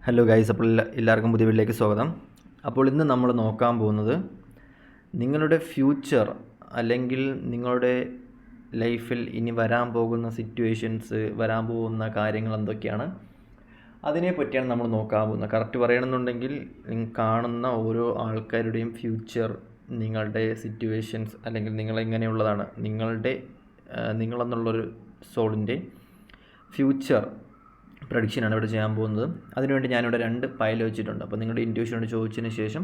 Hello guys, അപ്പോൾ എല്ലാവർക്കും പുതിയ വീട്ടിലേക്ക് സ്വാഗതം. അപ്പോൾ ഇന്ന് നമ്മൾ നോക്കാൻ പോകുന്നത് നിങ്ങളുടെ ഫ്യൂച്ചർ അല്ലെങ്കിൽ നിങ്ങളുടെ ലൈഫിൽ ഇനി വരാൻ പോകുന്ന സിറ്റുവേഷൻസ്, വരാൻ പോകുന്ന കാര്യങ്ങൾ എന്തൊക്കെയാണ്, അതിനെ പറ്റിയാണ് നമ്മൾ നോക്കാൻ പോകുന്നത്. കറക്റ്റ് പറയണമെന്നുണ്ടെങ്കിൽ കാണുന്ന ഓരോ ആൾക്കാരുടെയും ഫ്യൂച്ചർ, നിങ്ങളുടെ സിറ്റുവേഷൻസ് അല്ലെങ്കിൽ നിങ്ങളെങ്ങനെയുള്ളതാണ്, നിങ്ങളെന്നുള്ളൊരു സോളിൻ്റെ ഫ്യൂച്ചർ പ്രഡിക്ഷനാണ് ഇവിടെ ചെയ്യാൻ പോകുന്നത്. അതിനുവേണ്ടി ഞാനിവിടെ 2 ഫയൽ വെച്ചിട്ടുണ്ട്. അപ്പോൾ നിങ്ങളുടെ ഇൻറ്റ്യൂഷനോട് ചോദിച്ചതിന് ശേഷം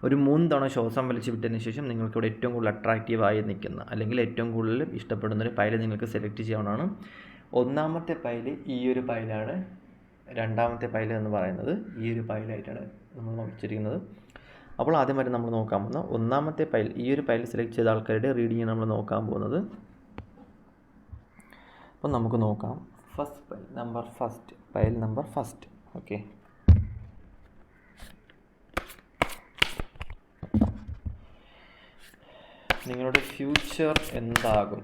ഒരു 3 തവണ ശ്വാസം വലിച്ചു വിട്ടതിന് ശേഷം നിങ്ങൾക്കിവിടെ ഏറ്റവും കൂടുതൽ അട്രാക്റ്റീവായി നിൽക്കുന്ന അല്ലെങ്കിൽ ഏറ്റവും കൂടുതൽ ഇഷ്ടപ്പെടുന്നൊരു ഫയൽ നിങ്ങൾക്ക് സെലക്ട് ചെയ്യാവുന്നതാണ്. ഒന്നാമത്തെ ഫയൽ ഈ ഒരു ഫയലാണ്. രണ്ടാമത്തെ ഫയൽ എന്ന് പറയുന്നത് ഈ ഒരു ഫയലായിട്ടാണ് നമ്മൾ വെച്ചിരിക്കുന്നത്. അപ്പോൾ ആദ്യമായിട്ട് നമ്മൾ നോക്കാൻ പോകുന്ന ഒന്നാമത്തെ ഫയൽ, ഈ ഒരു ഫയൽ സെലക്ട് ചെയ്ത ആൾക്കാരുടെ റീഡിങ് നമ്മൾ നോക്കാൻ പോകുന്നത്. അപ്പോൾ നമുക്ക് നോക്കാം. File number first. ഓക്കെ, നിങ്ങളുടെ ഫ്യൂച്ചർ എന്താകും,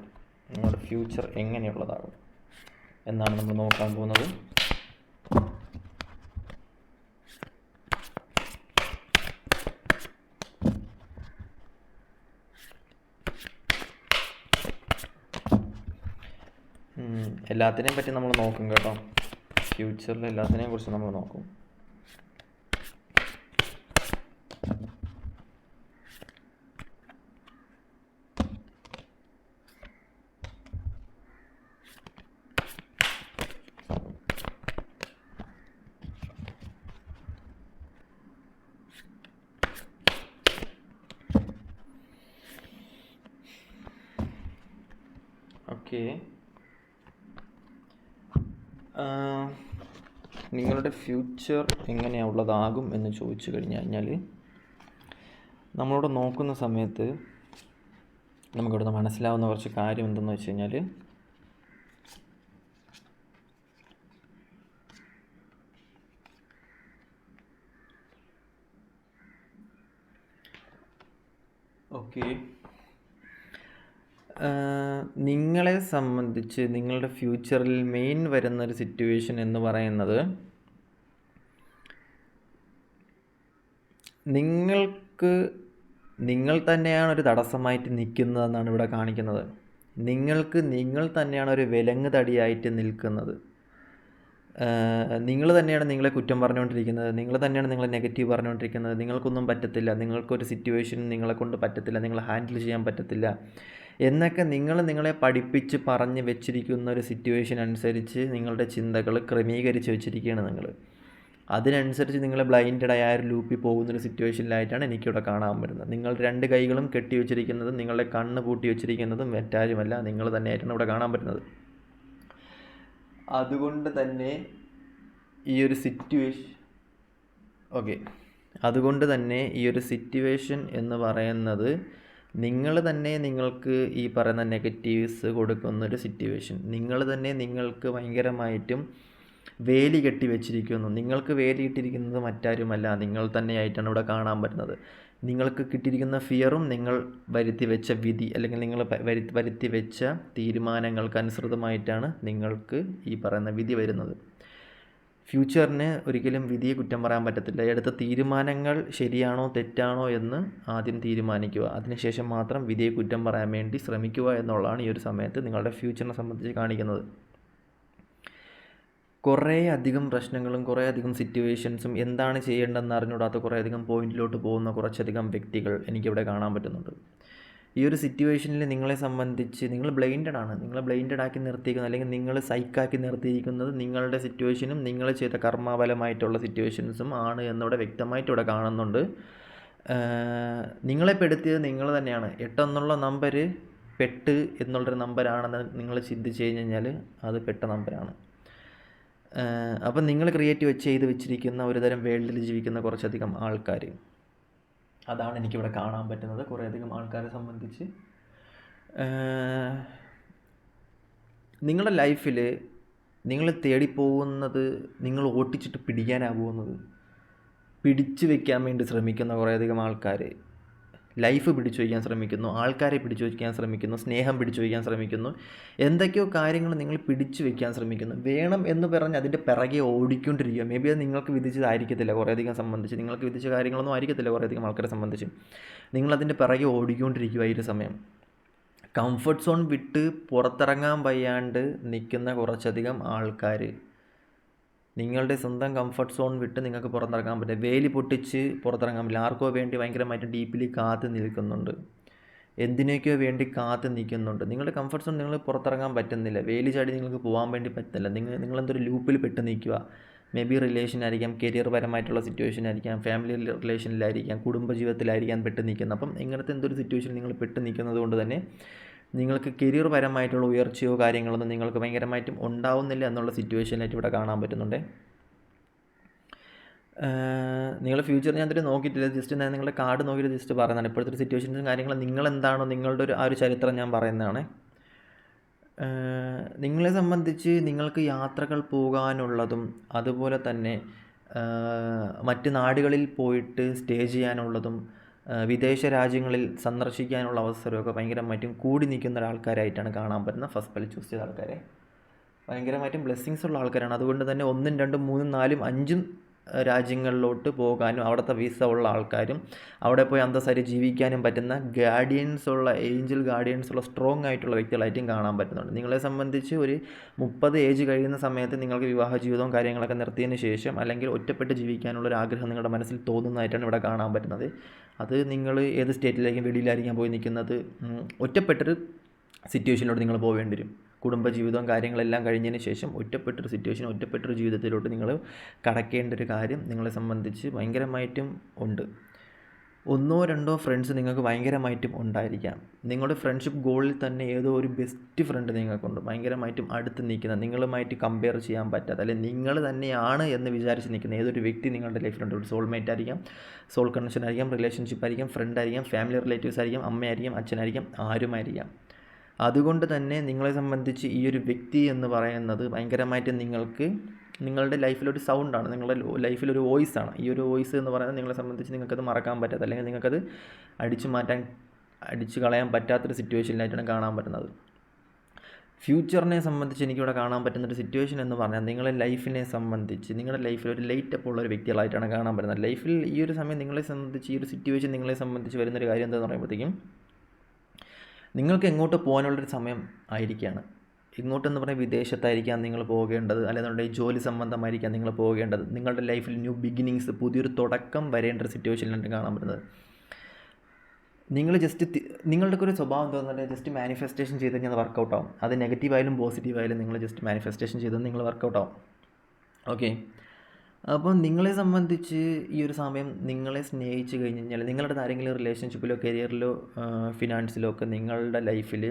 നിങ്ങളുടെ ഫ്യൂച്ചർ എങ്ങനെയുള്ളതാകും എന്നാണ് നമ്മൾ നോക്കാൻ പോകുന്നത്. എല്ലാത്തിനെയും പറ്റി നമ്മൾ നോക്കും കേട്ടോ. ഫ്യൂച്ചറിൽ എല്ലാത്തിനെയും കുറിച്ച് നമ്മൾ നോക്കും. ഓക്കെ, നിങ്ങളുടെ ഫ്യൂച്ചർ എങ്ങനെയുള്ളതാകും എന്ന് ചോദിച്ചു കഴിഞ്ഞാൽ നമ്മളിവിടെ നോക്കുന്ന സമയത്ത് നമുക്കിവിടെ മനസ്സിലാവുന്ന കുറച്ച് കാര്യം എന്തെന്ന് വെച്ച് കഴിഞ്ഞാൽ, ഓക്കെ, നിങ്ങളെ സംബന്ധിച്ച് നിങ്ങളുടെ ഫ്യൂച്ചറിൽ മെയിൻ വരുന്നൊരു സിറ്റുവേഷൻ എന്ന് പറയുന്നത്, നിങ്ങൾ തന്നെയാണ് ഒരു തടസ്സമായിട്ട് നിൽക്കുന്നതെന്നാണ് ഇവിടെ കാണിക്കുന്നത്. നിങ്ങൾ തന്നെയാണ് ഒരു വിലങ്ങ് തടിയായിട്ട് നിൽക്കുന്നത്. നിങ്ങൾ തന്നെയാണ് നിങ്ങളെ കുറ്റം പറഞ്ഞുകൊണ്ടിരിക്കുന്നത്, നിങ്ങൾ തന്നെയാണ് നിങ്ങളെ നെഗറ്റീവ് പറഞ്ഞുകൊണ്ടിരിക്കുന്നത്. നിങ്ങൾക്കൊന്നും പറ്റത്തില്ല, നിങ്ങൾക്കൊരു സിറ്റുവേഷൻ നിങ്ങളെ കൊണ്ട് പറ്റത്തില്ല, നിങ്ങൾ ഹാൻഡിൽ ചെയ്യാൻ പറ്റത്തില്ല എന്നൊക്കെ നിങ്ങളെ പഠിപ്പിച്ച് പറഞ്ഞ് വെച്ചിരിക്കുന്ന ഒരു സിറ്റുവേഷൻ അനുസരിച്ച് നിങ്ങളുടെ ചിന്തകൾ ക്രമീകരിച്ച് വെച്ചിരിക്കുകയാണ് നിങ്ങൾ. അതിനനുസരിച്ച് നിങ്ങൾ ബ്ലൈൻഡഡ് ആയ ഒരു ലൂപ്പിൽ പോകുന്നൊരു സിറ്റുവേഷനിലായിട്ടാണ് എനിക്കിവിടെ കാണാൻ വരുന്നത്. നിങ്ങൾ 2 കൈകളും കെട്ടി വെച്ചിരിക്കുന്നതും നിങ്ങളുടെ കണ്ണ് പൂട്ടി വെച്ചിരിക്കുന്നതും മറ്റാരുമല്ല, നിങ്ങൾ തന്നെയായിട്ടാണ് ഇവിടെ കാണാൻ പറ്റുന്നത്. അതുകൊണ്ട് തന്നെ ഈ ഒരു സിറ്റുവേഷൻ എന്ന് പറയുന്നത് നിങ്ങൾ തന്നെ നിങ്ങൾക്ക് ഈ പറയുന്ന നെഗറ്റീവ്സ് കൊടുക്കുന്നൊരു സിറ്റുവേഷൻ. നിങ്ങൾ തന്നെ നിങ്ങൾക്ക് ഭയങ്കരമായിട്ടും വേലി കെട്ടി വെച്ചിരിക്കുന്നു. നിങ്ങൾക്ക് വേലി ഇട്ടിരിക്കുന്നത് മറ്റാരുമല്ല, നിങ്ങൾ തന്നെയായിട്ടാണ് ഇവിടെ കാണാൻ പറ്റുന്നത്. നിങ്ങൾക്ക് കിട്ടിയിരിക്കുന്ന ഫിയറും നിങ്ങൾ വരുത്തി വെച്ച വിധി അല്ലെങ്കിൽ നിങ്ങൾ വരുത്തി വെച്ച തീരുമാനങ്ങൾക്കനുസൃതമായിട്ടാണ് നിങ്ങൾക്ക് ഈ പറയുന്ന വിധി വരുന്നത്. ഫ്യൂച്ചറിന് ഒരിക്കലും വിധിയെ കുറ്റം പറയാൻ പറ്റത്തില്ല. എടുത്ത തീരുമാനങ്ങൾ ശരിയാണോ തെറ്റാണോ എന്ന് ആദ്യം തീരുമാനിക്കുക, അതിനുശേഷം മാത്രം വിധിയെ കുറ്റം പറയാൻ വേണ്ടി ശ്രമിക്കുക എന്നുള്ളതാണ് ഈ ഒരു സമയത്ത് നിങ്ങളുടെ ഫ്യൂച്ചറിനെ സംബന്ധിച്ച് കാണിക്കുന്നത്. കുറേയധികം പ്രശ്നങ്ങളും കുറേയധികം സിറ്റുവേഷൻസും എന്താണ് ചെയ്യേണ്ടതെന്ന് അറിഞ്ഞുകൂടാത്ത കുറേയധികം പോയിന്റിലോട്ട് പോകുന്ന കുറച്ചധികം വ്യക്തികൾ എനിക്കിവിടെ കാണാൻ പറ്റുന്നുണ്ട്. ഈ ഒരു സിറ്റുവേഷനിൽ നിങ്ങളെ സംബന്ധിച്ച് നിങ്ങൾ ബ്ലൈൻഡഡ് ആക്കി നിർത്തിയിരിക്കുന്നത് അല്ലെങ്കിൽ നിങ്ങൾ സൈക്കാക്കി നിർത്തിയിരിക്കുന്നത് നിങ്ങളുടെ സിറ്റുവേഷനും നിങ്ങൾ ചെയ്ത കർമ്മഫലമായിട്ടുള്ള സിറ്റുവേഷൻസും ആണ് എന്നിവിടെ വ്യക്തമായിട്ട് ഇവിടെ കാണുന്നുണ്ട്. നിങ്ങളെ പെടുത്തിയത് നിങ്ങൾ തന്നെയാണ്. 8 എന്നുള്ള നമ്പർ പെട്ട് എന്നുള്ളൊരു നമ്പറാണെന്ന് നിങ്ങൾ ചിന്തിച്ച് കഴിഞ്ഞാൽ അത് പെട്ട നമ്പറാണ്. അപ്പം നിങ്ങൾ ക്രിയേറ്റ് ചെയ്ത് വെച്ചിരിക്കുന്ന ഒരുതരം വേൾഡിൽ ജീവിക്കുന്ന കുറച്ചധികം ആൾക്കാർ, അതാണ് എനിക്കിവിടെ കാണാൻ പറ്റുന്നത്. കുറേയധികം ആൾക്കാരെ സംബന്ധിച്ച് നിങ്ങളുടെ ലൈഫിൽ നിങ്ങൾ തേടിപ്പോകുന്നത്, നിങ്ങൾ ഓട്ടിച്ചിട്ട് പിടിക്കാനാണ് പോകുന്നത്. പിടിച്ചു വയ്ക്കാൻ വേണ്ടി ശ്രമിക്കുന്ന കുറേയധികം ആൾക്കാർ ലൈഫ് പിടിച്ചു വയ്ക്കാൻ ശ്രമിക്കുന്നു, ആൾക്കാരെ പിടിച്ചു വയ്ക്കാൻ ശ്രമിക്കുന്നു, സ്നേഹം പിടിച്ചു വയ്ക്കാൻ ശ്രമിക്കുന്നു, എന്തൊക്കെയോ കാര്യങ്ങൾ നിങ്ങൾ പിടിച്ചു വയ്ക്കാൻ ശ്രമിക്കുന്നു. വേണം എന്ന് പറഞ്ഞ് അതിൻ്റെ പിറകെ ഓടിക്കൊണ്ടിരിക്കുക. മേ ബി അത് നിങ്ങൾക്ക് വിധിച്ചതായിരിക്കത്തില്ല കുറേയധികം സംബന്ധിച്ച്, നിങ്ങൾക്ക് വിധിച്ച കാര്യങ്ങളൊന്നും ആയിരിക്കത്തില്ല കുറേയധികം ആൾക്കാരെ സംബന്ധിച്ച്. നിങ്ങളതിൻ്റെ പിറകെ ഓടിക്കൊണ്ടിരിക്കുക ഈ ഒരു സമയം. കംഫർട്ട് സോൺ വിട്ട് പുറത്തിറങ്ങാൻ വയ്യാണ്ട് നിൽക്കുന്ന കുറച്ചധികം ആൾക്കാർ, നിങ്ങളുടെ സ്വന്തം കംഫർട്ട് സോൺ വിട്ട് നിങ്ങൾക്ക് പുറത്തിറങ്ങാൻ പറ്റില്ല. വേലി പൊട്ടിച്ച് പുറത്തിറങ്ങാൻ പറ്റില്ല. ആർക്കോ വേണ്ടി ഭയങ്കരമായിട്ട് ഡീപ്പിലി കാത്ത് നിൽക്കുന്നുണ്ട്, എന്തിനൊക്കെയോ വേണ്ടി കാത്ത് നിൽക്കുന്നുണ്ട്. നിങ്ങളുടെ കംഫർട്ട് സോൺ നിങ്ങൾ പുറത്തിറങ്ങാൻ പറ്റുന്നില്ല. വേലി ചാടി നിങ്ങൾക്ക് പോകാൻ വേണ്ടി പറ്റുന്നില്ല. നിങ്ങളെന്തൊരു ലൂപ്പിൽ പെട്ട് നിൽക്കുക. മേ ബി റിലേഷൻ ആയിരിക്കാം, കരിയർ പരമായിട്ടുള്ള സിറ്റുവേഷൻ ആയിരിക്കാം, ഫാമിലി റിലേഷനിലായിരിക്കാം, കുടുംബജീവിതത്തിലായിരിക്കാം പെട്ട് നിൽക്കുന്നത്. അപ്പം ഇങ്ങനത്തെ എന്തൊരു സിറ്റുവേഷൻ നിങ്ങൾ പെട്ട് നിൽക്കുന്നത് കൊണ്ട് തന്നെ നിങ്ങൾക്ക് കരിയർ പരമായിട്ടുള്ള ഉയർച്ചയോ കാര്യങ്ങളൊന്നും നിങ്ങൾക്ക് ഭയങ്കരമായിട്ടും ഉണ്ടാവുന്നില്ല എന്നുള്ള സിറ്റുവേഷനായിട്ട് ഇവിടെ കാണാൻ പറ്റുന്നുണ്ട്. നിങ്ങളുടെ ഫ്യൂച്ചർ ഞാൻ ഇതിൽ നോക്കിയിട്ടില്ല, ജസ്റ്റ് ഞാൻ നിങ്ങളുടെ കാർഡ് നോക്കിയിട്ട് ജസ്റ്റ് പറയുന്നതാണ്. ഇപ്പോഴത്തെ ഒരു സിറ്റുവേഷൻസും കാര്യങ്ങളും നിങ്ങളെന്താണോ നിങ്ങളുടെ ആ ഒരു ചരിത്രം ഞാൻ പറയുന്നതാണ്. നിങ്ങളെ സംബന്ധിച്ച് നിങ്ങൾക്ക് യാത്രകൾ പോകാനുള്ളതും അതുപോലെ തന്നെ മറ്റ് നാടുകളിൽ പോയിട്ട് സ്റ്റേ ചെയ്യാനുള്ളതും വിദേശ രാജ്യങ്ങളിൽ സന്ദർശിക്കാനുള്ള അവസരമൊക്കെ ഭയങ്കരമായിട്ടും കൂടി നിൽക്കുന്ന ഒരാൾക്കാരായിട്ടാണ് കാണാൻ പറ്റുന്നത്. ഫസ്റ്റ് പല ചൂസ് ചെയ്ത ആൾക്കാരെ ഭയങ്കരമായിട്ടും ബ്ലെസ്സിങ്സ് ഉള്ള ആൾക്കാരാണ്. അതുകൊണ്ട് തന്നെ 1, 2, 3, 4, 5 രാജ്യങ്ങളിലോട്ട് പോകാനും അവിടുത്തെ വിസ ഉള്ള ആൾക്കാരും അവിടെ പോയി അന്തസ്സായിട്ട് ജീവിക്കാനും പറ്റുന്ന ഗാർഡിയൻസ് ഉള്ള ഏഞ്ചൽ ഗാർഡിയൻസ് ഉള്ള സ്ട്രോങ് ആയിട്ടുള്ള വ്യക്തികളായിട്ടും കാണാൻ പറ്റുന്നുണ്ട്. നിങ്ങളെ സംബന്ധിച്ച് ഒരു 30 ഏജ് കഴിയുന്ന സമയത്ത് നിങ്ങൾക്ക് വിവാഹ ജീവിതവും കാര്യങ്ങളൊക്കെ നിർത്തിയതിന് ശേഷം അല്ലെങ്കിൽ ഒറ്റപ്പെട്ട് ജീവിക്കാനുള്ളൊരു ആഗ്രഹം നിങ്ങളുടെ മനസ്സിൽ തോന്നുന്നതായിട്ടാണ് ഇവിടെ കാണാൻ പറ്റുന്നത്. അത് നിങ്ങൾ ഏത് സ്റ്റേറ്റിലേക്കും വെളിയിലായിരിക്കാം പോയി നിൽക്കുന്നത്, ഒറ്റപ്പെട്ടൊരു സിറ്റുവേഷനിലോട്ട് നിങ്ങൾ പോവേണ്ടി വരും. കുടുംബജീവിതവും കാര്യങ്ങളെല്ലാം കഴിഞ്ഞതിന് ശേഷം ഒറ്റപ്പെട്ടൊരു സിറ്റുവേഷൻ, ഒറ്റപ്പെട്ടൊരു ജീവിതത്തിലോട്ട് നിങ്ങൾ കടക്കേണ്ട ഒരു കാര്യം നിങ്ങളെ സംബന്ധിച്ച് ഭയങ്കരമായിട്ടും ഉണ്ട്. 1, 2 ഫ്രണ്ട്സ് നിങ്ങൾക്ക് ഭയങ്കരമായിട്ടും ഉണ്ടായിരിക്കാം. നിങ്ങളുടെ ഫ്രണ്ട്ഷിപ്പ് ഗോളിൽ തന്നെ ഏതോ ഒരു ബെസ്റ്റ് ഫ്രണ്ട് നിങ്ങൾക്കുണ്ട്, ഭയങ്കരമായിട്ടും അടുത്ത് നിൽക്കുന്ന, നിങ്ങളുമായിട്ട് കമ്പയർ ചെയ്യാൻ പറ്റാത്ത, അല്ലെങ്കിൽ നിങ്ങൾ തന്നെയാണ് എന്ന് വിചാരിച്ച് നിൽക്കുന്ന ഏതൊരു വ്യക്തി നിങ്ങളുടെ ലൈഫിലുണ്ട്. ഒരു സോൾമേറ്റ് ആയിരിക്കാം, സോൾ കണക്ഷൻ ആയിരിക്കാം, റിലേഷൻഷിപ്പ് ആയിരിക്കാം, ഫ്രണ്ട് ആയിരിക്കാം, ഫാമിലി റിലേറ്റീവ്സ് ആയിരിക്കാം, അമ്മയായിരിക്കാം, അച്ഛനായിരിക്കാം, ആരുമായിരിക്കാം. അതുകൊണ്ട് തന്നെ നിങ്ങളെ സംബന്ധിച്ച് ഈ ഒരു വ്യക്തി എന്ന് പറയുന്നത് ഭയങ്കരമായിട്ട് നിങ്ങൾക്ക് നിങ്ങളുടെ ലൈഫിലൊരു സൗണ്ടാണ്, നിങ്ങളുടെ ലൈഫിലൊരു വോയിസാണ്. ഈ ഒരു വോയിസ് എന്ന് പറയുന്നത് നിങ്ങളെ സംബന്ധിച്ച് നിങ്ങൾക്കത് മറക്കാൻ പറ്റാത്ത, അല്ലെങ്കിൽ നിങ്ങൾക്കത് അടിച്ചു കളയാൻ പറ്റാത്തൊരു സിറ്റുവേഷനിലായിട്ടാണ് കാണാൻ പറ്റുന്നത്. ഫ്യൂച്ചറിനെ സംബന്ധിച്ച് എനിക്കിവിടെ കാണാൻ പറ്റുന്നൊരു സിറ്റുവേഷൻ എന്ന് പറഞ്ഞാൽ നിങ്ങളുടെ ലൈഫിനെ സംബന്ധിച്ച് നിങ്ങളുടെ ലൈഫിൽ ഒരു ലേറ്റ് അപ്പ് ഉള്ള ഒരു വ്യക്തികളായിട്ടാണ് കാണാൻ പറ്റുന്നത്. ലൈഫിൽ ഈ ഒരു സമയം നിങ്ങളെ സംബന്ധിച്ച്, ഈ ഒരു സിറ്റുവേഷൻ നിങ്ങളെ സംബന്ധിച്ച് വരുന്നൊരു കാര്യം എന്താണെന്ന് പറയുമ്പോഴത്തേക്കും നിങ്ങൾക്ക് എങ്ങോട്ട് പോകാനുള്ളൊരു സമയം ആയിരിക്കുകയാണ്. ഇങ്ങോട്ടെന്ന് പറഞ്ഞാൽ വിദേശത്തായിരിക്കാം നിങ്ങൾ പോകേണ്ടത്, അല്ലെന്നുണ്ടെങ്കിൽ ജോലി സംബന്ധമായിരിക്കാം നിങ്ങൾ പോകേണ്ടത്. നിങ്ങളുടെ ലൈഫിൽ ന്യൂ ബിഗിനിങ്സ്, പുതിയൊരു തുടക്കം വരേണ്ട ഒരു സിറ്റുവേഷനിലാണ് കാണാൻ പറ്റുന്നത്. നിങ്ങൾ നിങ്ങളുടെ ഒരു സ്വഭാവം തോന്നുന്നുണ്ടെങ്കിൽ ജസ്റ്റ് മാനിഫെസ്റ്റേഷൻ ചെയ്ത് കഴിഞ്ഞാൽ അത് വർക്കൗട്ട് ആവും. അത് നെഗറ്റീവായാലും പോസിറ്റീവായാലും നിങ്ങൾ ജസ്റ്റ് മാനിഫെസ്റ്റേഷൻ ചെയ്ത് നിങ്ങൾ വർക്കൗട്ട് ആവും. ഓക്കെ, അപ്പം നിങ്ങളെ സംബന്ധിച്ച് ഈ ഒരു സമയം നിങ്ങളെ സ്നേഹിച്ച് കഴിഞ്ഞ് കഴിഞ്ഞാൽ നിങ്ങളുടെ ആരെങ്കിലും റിലേഷൻഷിപ്പിലോ കരിയറിലോ ഫിനാൻസിലോ ഒക്കെ നിങ്ങളുടെ ലൈഫിൽ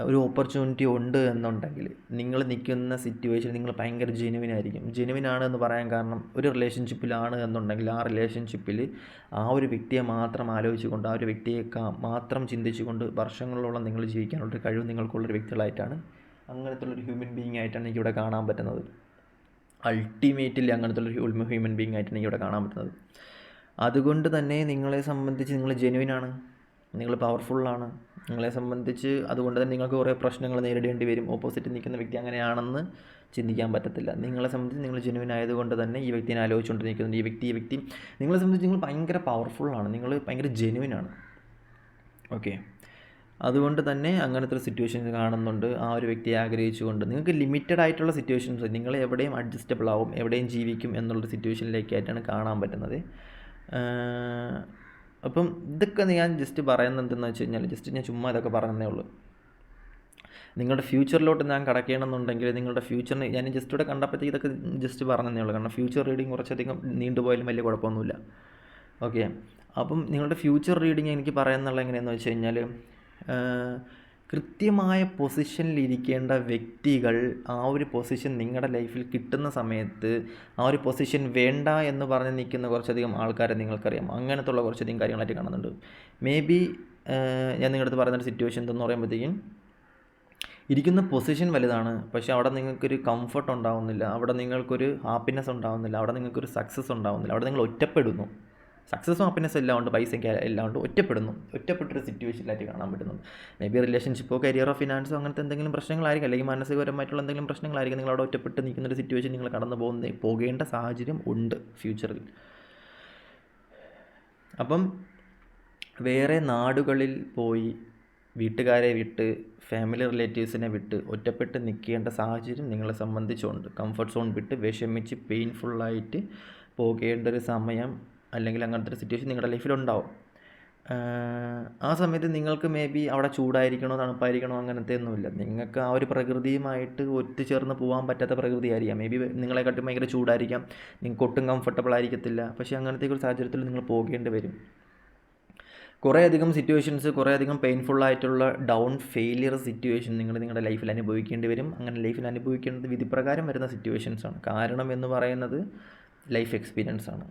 ഒരു ഓപ്പർച്യൂണിറ്റി ഉണ്ട് എന്നുണ്ടെങ്കിൽ നിങ്ങൾ നിൽക്കുന്ന സിറ്റുവേഷൻ നിങ്ങൾ ഭയങ്കര ജെനുവിനായിരിക്കും. ജെനുവിനാണ് എന്ന് പറയാൻ കാരണം, ഒരു റിലേഷൻഷിപ്പിലാണ് എന്നുണ്ടെങ്കിൽ ആ റിലേഷൻഷിപ്പിൽ ആ ഒരു വ്യക്തിയെ മാത്രം ആലോചിച്ചുകൊണ്ട്, ആ ഒരു വ്യക്തിയെ മാത്രം ചിന്തിച്ചുകൊണ്ട് വർഷങ്ങളോളം നിങ്ങൾ ജീവിക്കാനുള്ളൊരു കഴിവ് നിങ്ങൾക്കുള്ളൊരു വ്യക്തികളായിട്ടാണ്, അങ്ങനത്തെ ഉള്ളൊരു ഹ്യൂമൻ ബീയിങ് ആയിട്ടാണ് എനിക്കിവിടെ കാണാൻ പറ്റുന്നത്. അൾട്ടിമേറ്റ്ലി അങ്ങനത്തെ ഒരു ഹ്യൂമൻ ബീയിങ് ആയിട്ടാണ് എനിക്കിവിടെ കാണാൻ പറ്റുന്നത്. അതുകൊണ്ട് തന്നെ നിങ്ങളെ സംബന്ധിച്ച് നിങ്ങൾ ജെനുവിനാണ്, നിങ്ങൾ പവർഫുള്ളാണ്. നിങ്ങളെ സംബന്ധിച്ച് അതുകൊണ്ട് തന്നെ നിങ്ങൾക്ക് കുറേ പ്രശ്നങ്ങൾ നേരിടേണ്ടി വരും. ഓപ്പോസിറ്റ് നിൽക്കുന്ന വ്യക്തി അങ്ങനെയാണെന്ന് ചിന്തിക്കാൻ പറ്റത്തില്ല. നിങ്ങളെ സംബന്ധിച്ച് നിങ്ങൾ ജെനുവിൻ ആയതുകൊണ്ട് തന്നെ ഈ വ്യക്തിനെ ആലോചിച്ചുകൊണ്ട് നിൽക്കുന്നുണ്ട്. ഈ വ്യക്തി നിങ്ങളെ സംബന്ധിച്ച് നിങ്ങൾ ഭയങ്കര പവർഫുള്ളാണ്, നിങ്ങൾ ഭയങ്കര ജെനുവിനാണ്. ഓക്കെ, അതുകൊണ്ട് തന്നെ അങ്ങനത്തെ ഒരു സിറ്റുവേഷൻ കാണുന്നുണ്ട്. ആ ഒരു വ്യക്തിയെ ആഗ്രഹിച്ചുകൊണ്ട് നിങ്ങൾക്ക് ലിമിറ്റഡ് ആയിട്ടുള്ള സിറ്റുവേഷൻസ്, നിങ്ങൾ എവിടെയും അഡ്ജസ്റ്റബിൾ ആവും, എവിടെയും ജീവിക്കും എന്നുള്ളൊരു സിറ്റുവേഷനിലേക്കായിട്ടാണ് കാണാൻ പറ്റുന്നത്. അപ്പം ഇതൊക്കെ ഞാൻ ജസ്റ്റ് പറയുന്നത് എന്തെന്ന് വെച്ച് കഴിഞ്ഞാൽ, ജസ്റ്റ് ഞാൻ ചുമ്മാ ഇതൊക്കെ പറയുന്നേ ഉള്ളൂ. നിങ്ങളുടെ ഫ്യൂച്ചറിലോട്ട് ഞാൻ കടക്കണമെന്നുണ്ടെങ്കിൽ നിങ്ങളുടെ ഫ്യൂച്ചറിന് ഞാൻ ജസ്റ്റ് ഇവിടെ കണ്ടപ്പോഴത്തേക്ക് ഇതൊക്കെ ജസ്റ്റ് പറഞ്ഞതേ ഉള്ളൂ. കാരണം ഫ്യൂച്ചർ റീഡിങ് കുറച്ചധികം നീണ്ടുപോയാലും വലിയ കുഴപ്പമൊന്നുമില്ല. ഓക്കെ, അപ്പം നിങ്ങളുടെ ഫ്യൂച്ചർ റീഡിങ് എനിക്ക് പറയാമെന്നുള്ള എങ്ങനെയാണെന്ന് വെച്ച് കഴിഞ്ഞാൽ, കൃത്യമായ പൊസിഷനിലിരിക്കേണ്ട വ്യക്തികൾ ആ ഒരു പൊസിഷൻ നിങ്ങളുടെ ലൈഫിൽ കിട്ടുന്ന സമയത്ത് ആ ഒരു പൊസിഷൻ വേണ്ട എന്ന് പറഞ്ഞ് നിൽക്കുന്ന കുറച്ചധികം ആൾക്കാരെ നിങ്ങൾക്കറിയാം. അങ്ങനത്തെ ഉള്ള കുറച്ചധികം കാര്യങ്ങളായിട്ട് കാണുന്നുണ്ട്. മേ ബി ഞാൻ നിങ്ങളുടെ അടുത്ത് പറയുന്നൊരു സിറ്റുവേഷൻ എന്തെന്ന് പറയുമ്പോഴത്തേക്കും, ഇരിക്കുന്ന പൊസിഷൻ വലുതാണ്, പക്ഷേ അവിടെ നിങ്ങൾക്കൊരു കംഫർട്ട് ഉണ്ടാവുന്നില്ല, അവിടെ നിങ്ങൾക്കൊരു ഹാപ്പിനെസ് ഉണ്ടാവുന്നില്ല, അവിടെ നിങ്ങൾക്കൊരു സക്സസ് ഉണ്ടാവുന്നില്ല, അവിടെ നിങ്ങൾ ഒറ്റപ്പെടുന്നു. സക്സസ്സും ഹാപ്പിനെസ്സും എല്ലാം ഉണ്ട്, പൈസയ്ക്ക് എല്ലാം ഉണ്ട്, ഒറ്റപ്പെട്ടൊരു സിറ്റുവേഷനിലായിട്ട് കാണാൻ പറ്റുന്നത്. മേ ബി റിലേഷൻഷിപ്പോ കരിയറോ ഫിനാൻസോ അങ്ങനത്തെ എന്തെങ്കിലും പ്രശ്നങ്ങളായിരിക്കും, അല്ലെങ്കിൽ മാനസികപരമായിട്ടുള്ള എന്തെങ്കിലും പ്രശ്നങ്ങളായിരിക്കും നിങ്ങളവിടെ ഒറ്റപ്പെട്ട് നിൽക്കുന്നൊരു സിറ്റുവേഷൻ നിങ്ങൾ കടന്നു പോകേണ്ട സാഹചര്യം ഉണ്ട് ഫ്യൂച്ചറിൽ. അപ്പം വേറെ നാടുകളിൽ പോയി വീട്ടുകാരെ വിട്ട് ഫാമിലി റിലേറ്റീവ്സിനെ വിട്ട് ഒറ്റപ്പെട്ട് നിൽക്കേണ്ട സാഹചര്യം നിങ്ങളെ സംബന്ധിച്ചുണ്ട്. കംഫർട്ട് സോൺ വിട്ട് വിഷമിച്ച് പെയിൻഫുള്ളായിട്ട് പോകേണ്ട ഒരു സമയം അല്ലെങ്കിൽ അങ്ങനത്തെ ഒരു സിറ്റുവേഷൻ നിങ്ങളുടെ ലൈഫിലുണ്ടാവും. ആ സമയത്ത് നിങ്ങൾക്ക് മേ ബി അവിടെ ചൂടായിരിക്കണോ തണുപ്പായിരിക്കണോ അങ്ങനത്തെ ഒന്നുമില്ല. നിങ്ങൾക്ക് ആ ഒരു പ്രകൃതിയുമായിട്ട് ഒത്തുചേർന്ന് പോകാൻ പറ്റാത്ത പ്രകൃതി ആയിരിക്കാം. മേ ബി നിങ്ങളെക്കാട്ടും ഭയങ്കര ചൂടായിരിക്കാം, നിങ്ങൾക്ക് ഒട്ടും കംഫർട്ടബിൾ ആയിരിക്കത്തില്ല. പക്ഷേ അങ്ങനത്തെ ഒരു സാഹചര്യത്തിൽ നിങ്ങൾ പോകേണ്ടി വരും. കുറേയധികം സിറ്റുവേഷൻസ്, കുറേയധികം പെയിൻഫുള്ളായിട്ടുള്ള ഫെയിലിയർ സിറ്റുവേഷൻ നിങ്ങളുടെ ലൈഫിൽ അനുഭവിക്കേണ്ടി വരും. അങ്ങനെ ലൈഫിൽ അനുഭവിക്കേണ്ടത് വിധിപ്രകാരം വരുന്ന സിറ്റുവേഷൻസാണ്. കാരണം എന്ന് പറയുന്നത് ലൈഫ് എക്സ്പീരിയൻസ് ആണ്.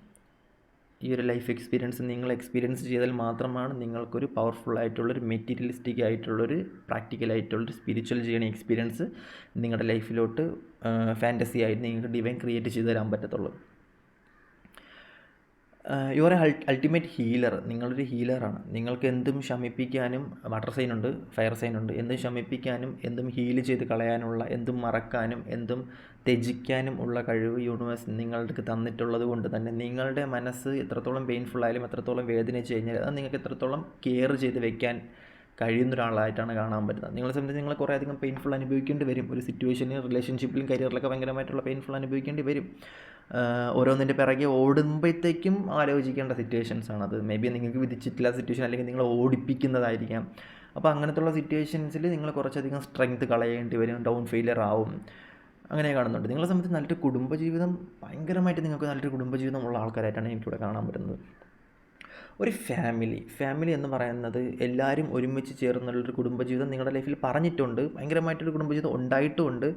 ഈ ഒരു ലൈഫ് എക്സ്പീരിയൻസ് നിങ്ങൾ എക്സ്പീരിയൻസ് ചെയ്താൽ മാത്രമാണ് നിങ്ങൾക്കൊരു പവർഫുള്ളായിട്ടുള്ളൊരു മെറ്റീരിയലിസ്റ്റിക് ആയിട്ടുള്ളൊരു പ്രാക്ടിക്കലായിട്ടുള്ളൊരു സ്പിരിച്വൽ ജേണി എക്സ്പീരിയൻസ് നിങ്ങളുടെ ലൈഫിലോട്ട് ഫാൻറ്റസി ആയിട്ട് നിങ്ങൾക്ക് ഡിവൈൻ ക്രിയേറ്റ് ചെയ്ത് തരാൻ പറ്റത്തുള്ളൂ. Your ultimate healer. നിങ്ങളൊരു ഹീലറാണ്. നിങ്ങൾക്ക് എന്തും ശമിപ്പിക്കാനും, വാട്ടർ സൈൻ ഉണ്ട്, ഫയർ സൈൻ ഉണ്ട്, എന്തും ശമിപ്പിക്കാനും എന്തും ഹീൽ ചെയ്ത് കളയാനുള്ള, എന്തും മറക്കാനും എന്തും ത്യജിക്കാനും ഉള്ള കഴിവ് യൂണിവേഴ്സ് നിങ്ങൾക്ക് തന്നിട്ടുള്ളത് കൊണ്ട് തന്നെ നിങ്ങളുടെ മനസ്സ് എത്രത്തോളം പെയിൻഫുള്ളായാലും എത്രത്തോളം വേദനിച്ച് കഴിഞ്ഞാൽ അത് നിങ്ങൾക്ക് എത്രത്തോളം കെയർ ചെയ്ത് വെക്കാൻ കഴിയുന്ന ഒരാളായിട്ടാണ് കാണാൻ പറ്റുന്നത്. നിങ്ങളെ സംബന്ധിച്ച് നിങ്ങൾ കുറേ അധികം പെയിൻഫുൾ അനുഭവിക്കേണ്ടി വരും. ഒരു സിറ്റുവേഷന്, റിലേഷൻഷിപ്പിലും കരിയറിലൊക്കെ ഭയങ്കരമായിട്ടുള്ള പെയിൻഫുൾ അനുഭവിക്കേണ്ടി വരും. ഓരോന്നിൻ്റെ പിറകെ ഓടുമ്പോഴത്തേക്കും ആലോചിക്കേണ്ട സിറ്റുവേഷൻസാണത്. മേ ബി നിങ്ങൾക്ക് വിധിച്ചിട്ടില്ല സിറ്റുവേഷൻ, അല്ലെങ്കിൽ നിങ്ങൾ ഓടിപ്പിക്കുന്നതായിരിക്കാം. അപ്പോൾ അങ്ങനത്തുള്ള സിറ്റുവേഷൻസിൽ നിങ്ങൾ കുറച്ചധികം സ്ട്രെങ്ത് കളയേണ്ടി വരും, ഫെയിലിയർ ആവും. അങ്ങനെ കാണുന്നുണ്ട്. നിങ്ങളെ സംബന്ധിച്ച് നല്ലൊരു കുടുംബജീവിതം, ഭയങ്കരമായിട്ട് നിങ്ങൾക്ക് നല്ലൊരു കുടുംബജീവിതം ഉള്ള ആൾക്കാരായിട്ടാണ് എനിക്കിവിടെ കാണാൻ പറ്റുന്നത്. ഒരു ഫാമിലി എന്ന് പറയുന്നത് എല്ലാവരും ഒരുമിച്ച് ചേർന്നുള്ളൊരു കുടുംബജീവിതം നിങ്ങളുടെ ലൈഫിൽ പറഞ്ഞിട്ടുണ്ട്. ഭയങ്കരമായിട്ടൊരു കുടുംബജീവിതം ഉണ്ടായിട്ടുമുണ്ട്,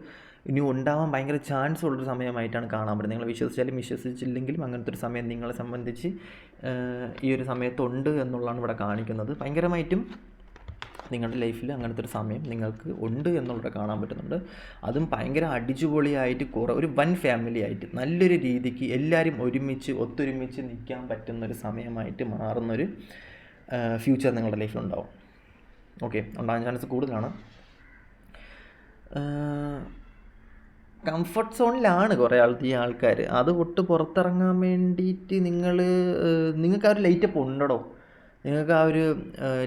ഇനി ഉണ്ടാവാൻ ഭയങ്കര ചാൻസ് ഉള്ളൊരു സമയമായിട്ടാണ് കാണാൻ പറ്റുന്നത്. നിങ്ങൾ വിശ്വസിച്ചാലും വിശ്വസിച്ചില്ലെങ്കിലും അങ്ങനത്തെ ഒരു സമയം നിങ്ങളെ സംബന്ധിച്ച് ഈ ഒരു സമയത്തുണ്ട് എന്നുള്ളതാണ് ഇവിടെ കാണിക്കുന്നത്. ഭയങ്കരമായിട്ടും നിങ്ങളുടെ ലൈഫിൽ അങ്ങനത്തെ ഒരു സമയം നിങ്ങൾക്ക് ഉണ്ട് എന്നുള്ളത് കാണാൻ പറ്റുന്നുണ്ട്. അതും ഭയങ്കര അടിച്ചുപൊളിയായിട്ട് ഒരു വൻ ഫാമിലി ആയിട്ട് നല്ലൊരു രീതിക്ക് എല്ലാവരും ഒത്തൊരുമിച്ച് നിൽക്കാൻ പറ്റുന്നൊരു സമയമായിട്ട് മാറുന്നൊരു ഫ്യൂച്ചർ നിങ്ങളുടെ ലൈഫിലുണ്ടാവും. ഓക്കെ, ഉണ്ടാകാൻ ചാൻസ് കൂടുതലാണ്. കംഫർട്ട് സോണിലാണ് കുറേ ആൾക്കാർ. അത് വിട്ട് പുറത്തിറങ്ങാൻ വേണ്ടിയിട്ട് നിങ്ങൾക്ക് ആ ഒരു ലൈറ്റപ്പ് ഉണ്ടോ? നിങ്ങൾക്ക് ആ ഒരു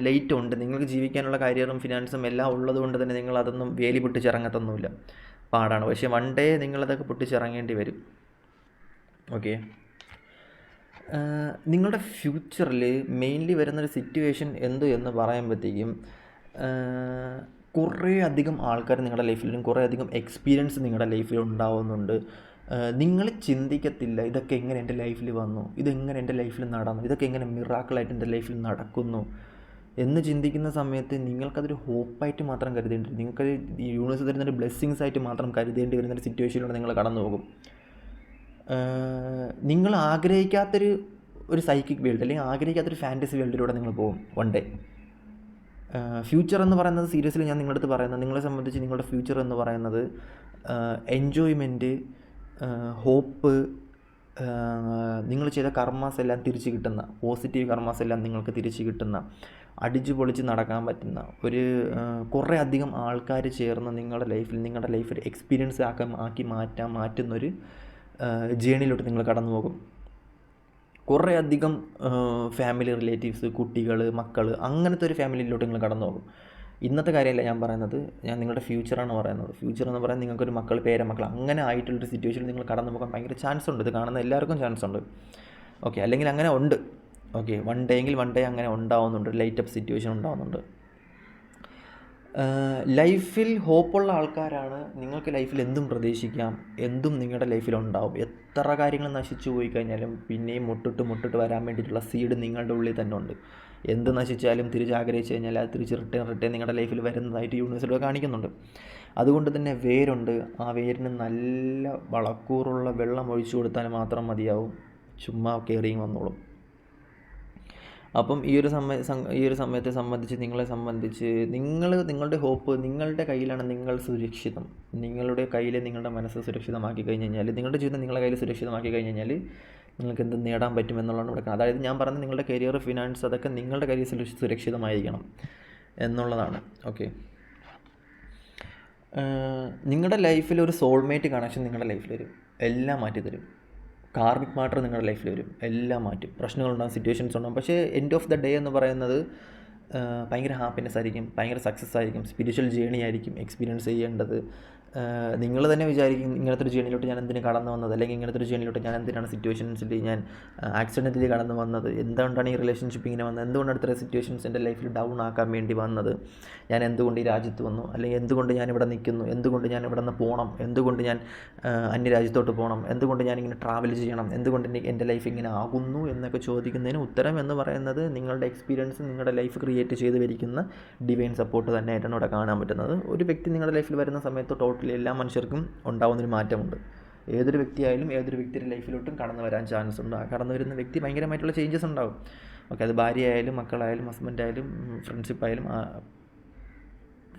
ലൈറ്റ് ഉണ്ട്. നിങ്ങൾക്ക് ജീവിക്കാനുള്ള കരിയറും ഫിനാൻസും എല്ലാം ഉള്ളത് കൊണ്ട് തന്നെ നിങ്ങൾ അതൊന്നും വേലി പൊട്ടിച്ചിറങ്ങത്തൊന്നുമില്ല, പാടാണ്. പക്ഷേ വൺ ഡേ നിങ്ങളതൊക്കെ പൊട്ടിച്ചിറങ്ങേണ്ടി വരും. ഓക്കെ, നിങ്ങളുടെ ഫ്യൂച്ചറിൽ മെയിൻലി വരുന്നൊരു സിറ്റുവേഷൻ എന്ന് പറയുമ്പോഴത്തേക്കും കുറേ അധികം ആൾക്കാർ നിങ്ങളുടെ ലൈഫിലും കുറേ അധികം എക്സ്പീരിയൻസ് നിങ്ങളുടെ ലൈഫിൽ ഉണ്ടാവുന്നുണ്ട്. നിങ്ങൾ ചിന്തിക്കത്തില്ല ഇതൊക്കെ എങ്ങനെ എൻ്റെ ലൈഫിൽ വന്നു, ഇതെങ്ങനെ എൻ്റെ ലൈഫിൽ നടന്നു, ഇതൊക്കെ എങ്ങനെ മിറാക്കിളായിട്ട് എൻ്റെ ലൈഫിൽ നടക്കുന്നു എന്ന് ചിന്തിക്കുന്ന സമയത്ത് നിങ്ങൾക്കതൊരു ഹോപ്പായിട്ട് മാത്രം കരുതേണ്ടി, നിങ്ങൾക്ക് യൂണിവേഴ്സ് തരുന്നൊരു ബ്ലെസ്സിങ്സ് ആയിട്ട് മാത്രം കരുതേണ്ടി വരുന്നൊരു സിറ്റുവേഷനിലൂടെ നിങ്ങൾ കടന്നു പോകും. നിങ്ങൾ ആഗ്രഹിക്കാത്തൊരു സൈക്കിക് വേൾഡ്, അല്ലെങ്കിൽ ആഗ്രഹിക്കാത്തൊരു ഫാൻറ്റസി വേൾഡിലൂടെ നിങ്ങൾ പോകും വൺ ഡേ. ഫ്യൂച്ചർ എന്ന് പറയുന്നത് സീരിയസ്ലി ഞാൻ നിങ്ങളുടെ അടുത്ത് പറയുന്നത്, നിങ്ങളെ സംബന്ധിച്ച് നിങ്ങളുടെ ഫ്യൂച്ചർ എന്ന് പറയുന്നത് എൻജോയ്മെൻറ്റ്, ഹോപ്പ്, നിങ്ങൾ ചെയ്ത കർമാസ് എല്ലാം തിരിച്ച് കിട്ടുന്ന, പോസിറ്റീവ് കർമാസ് എല്ലാം നിങ്ങൾക്ക് തിരിച്ച് കിട്ടുന്ന, അടിച്ചു പൊളിച്ച് നടക്കാൻ പറ്റുന്ന കുറേ അധികം ആൾക്കാർ ചേർന്ന് നിങ്ങളുടെ ലൈഫിൽ എക്സ്പീരിയൻസ് ആക്കി മാറ്റുന്നൊരു ജേണിയിലോട്ട് നിങ്ങൾ കടന്നു പോകും. കുറേ അധികം ഫാമിലി റിലേറ്റീവ്സ്, കുട്ടികൾ, മക്കൾ, അങ്ങനത്തെ ഒരു ഫാമിലിയിലോട്ട് നിങ്ങൾ കടന്നു പോകും. ഇന്നത്തെ കാര്യമല്ല ഞാൻ പറയുന്നത്, ഞാൻ നിങ്ങളുടെ ഫ്യൂച്ചറാണ് പറയുന്നത്. ഫ്യൂച്ചർ എന്ന് പറയുന്നത് നിങ്ങൾക്കൊരു മക്കൾ, പേരമക്കൾ അങ്ങനെ ആയിട്ടുള്ളൊരു സിറ്റുവേഷനിൽ നിങ്ങൾ കടന്നു പോകാൻ ഭയങ്കര ചാൻസ് ഉണ്ട്. ഇത് കാണുന്ന എല്ലാവർക്കും ചാൻസ് ഉണ്ട്. ഓക്കെ, അല്ലെങ്കിൽ അങ്ങനെ ഉണ്ട്. ഓക്കെ, വൺ ഡേ അങ്ങനെ ഉണ്ടാവുന്നുണ്ട്, ലൈറ്റപ്പ് സിറ്റുവേഷൻ ഉണ്ടാവുന്നുണ്ട്. ലൈഫിൽ ഹോപ്പുള്ള ആൾക്കാരാണ്. നിങ്ങൾക്ക് ലൈഫിൽ എന്തും പ്രതീക്ഷിക്കാം, എന്തും നിങ്ങളുടെ ലൈഫിലുണ്ടാവും. എത്ര കാര്യങ്ങൾ നശിച്ചു പോയി കഴിഞ്ഞാലും പിന്നെയും മുട്ടിട്ട് വരാൻ വേണ്ടിയിട്ടുള്ള സീഡ് നിങ്ങളുടെ ഉള്ളിൽ തന്നെ ഉണ്ട്. എന്ത് നശിച്ചാലും തിരിച്ചാഗ്രഹിച്ച് കഴിഞ്ഞാൽ അത് തിരിച്ച് റിട്ടേൺ നിങ്ങളുടെ ലൈഫിൽ വരുന്നതായിട്ട് യൂണിവേഴ്സിലൂടെ കാണിക്കുന്നുണ്ട്. അതുകൊണ്ട് തന്നെ വേരുണ്ട്. ആ വേരിന് നല്ല വളക്കൂറുള്ള വെള്ളം ഒഴിച്ചു കൊടുത്താൽ മാത്രം മതിയാവും, ചുമ്മാ കയറിയും വന്നോളും. അപ്പം ഈ ഒരു സമയത്തെ സംബന്ധിച്ച് നിങ്ങളുടെ ഹോപ്പ് നിങ്ങളുടെ കയ്യിലാണ്. നിങ്ങൾ സുരക്ഷിതം. നിങ്ങളുടെ കയ്യിൽ നിങ്ങളുടെ മനസ്സ് സുരക്ഷിതമാക്കി കഴിഞ്ഞ് കഴിഞ്ഞാൽ, നിങ്ങളുടെ ജീവിതം നിങ്ങളുടെ കയ്യിൽ സുരക്ഷിതമാക്കി കഴിഞ്ഞ് കഴിഞ്ഞാൽ നിങ്ങൾക്ക് എന്ത് നേടാൻ പറ്റുമെന്നുള്ളതാണ് ഇവിടെ. അതായത് ഞാൻ പറഞ്ഞത് നിങ്ങളുടെ കരിയർ, ഫിനാൻസ്, അതൊക്കെ നിങ്ങളുടെ കരിയർ സുരക്ഷിതമായിരിക്കണം എന്നുള്ളതാണ്. ഓക്കെ, നിങ്ങളുടെ ലൈഫിൽ ഒരു സോൾമേറ്റ് കണക്ഷൻ നിങ്ങളുടെ ലൈഫിൽ വരും, എല്ലാം മാറ്റി തരും. കാർമിക് മാറ്റർ നിങ്ങളുടെ ലൈഫിൽ വരും, എല്ലാം മാറ്റും. പ്രശ്നങ്ങളുണ്ടാകും, സിറ്റുവേഷൻസ് ഉണ്ടാകും. പക്ഷേ എൻഡ് ഓഫ് ദ ഡേ എന്ന് പറയുന്നത് ഭയങ്കര ഹാപ്പിനെസ് ആയിരിക്കും, ഭയങ്കര സക്സസ് ആയിരിക്കും, സ്പിരിച്വൽ ജേണി ആയിരിക്കും എക്സ്പീരിയൻസ് ചെയ്യേണ്ടത്. നിങ്ങൾ തന്നെ വിചാരിക്കും ഇങ്ങനത്തെ ഒരു ജേണിയിലോട്ട് ഞാൻ എന്തിനു കടന്നു വന്നത്, അല്ലെങ്കിൽ ഇങ്ങനത്തെ ഒരു ജേണിയിലോട്ട് ഞാൻ എന്തിനാണ് സിറ്റുവേഷൻസിൽ ഞാൻ ആക്സിഡൻ്റലി കടന്നു വന്നത്, എന്തുകൊണ്ടാണ് ഈ റിലേഷൻഷിപ്പ് ഇങ്ങനെ വന്നത്, എന്തുകൊണ്ടാണ് ഇത്ര സിറ്റുവേഷൻസ് എൻ്റെ ലൈഫിൽ ഡൗൺ ആക്കാൻ വേണ്ടി വന്നത്, ഞാൻ എന്തുകൊണ്ട് ഈ രാജ്യത്ത് വന്നു, അല്ലെങ്കിൽ എന്തുകൊണ്ട് ഞാനിവിടെ നിൽക്കുന്നു, എന്തുകൊണ്ട് ഞാൻ ഇവിടെ നിന്ന് പോകണം, എന്തുകൊണ്ട് ഞാൻ അന്യരാജ്യത്തോട്ട് പോകണം, എന്തുകൊണ്ട് ഞാനിങ്ങനെ ട്രാവൽ ചെയ്യണം, എന്തുകൊണ്ട് എൻ്റെ ലൈഫ് ഇങ്ങനെ ആകുന്നു എന്നൊക്കെ ചോദിക്കുന്നതിന് ഉത്തരം എന്ന് പറയുന്നത് നിങ്ങളുടെ എക്സ്പീരിയൻസ്, നിങ്ങളുടെ ലൈഫ് ക്രിയേറ്റ് ചെയ്ത് വരിക്കുന്ന ഡിവൈൻ സപ്പോർട്ട് തന്നെ ആയിട്ടാണ് ഇവിടെ കാണാൻ പറ്റുന്നത്. ഒരു വ്യക്തി നിങ്ങളുടെ ലൈഫിൽ വരുന്ന സമയത്ത് ടോട്ടലി എല്ലാ മനുഷ്യർക്കും ഉണ്ടാകുന്നൊരു മാറ്റമുണ്ട്. ഏതൊരു വ്യക്തിയായാലും ഏതൊരു വ്യക്തിയുടെ ലൈഫിലോട്ടും കടന്നു വരാൻ ചാൻസ് ഉണ്ട്. ആ കടന്നു വരുന്ന വ്യക്തി ഭയങ്കരമായിട്ടുള്ള ചേഞ്ചസ് ഉണ്ടാകും. ഓക്കെ, അത് ഭാര്യയായാലും മക്കളായാലും ഹസ്ബൻഡായാലും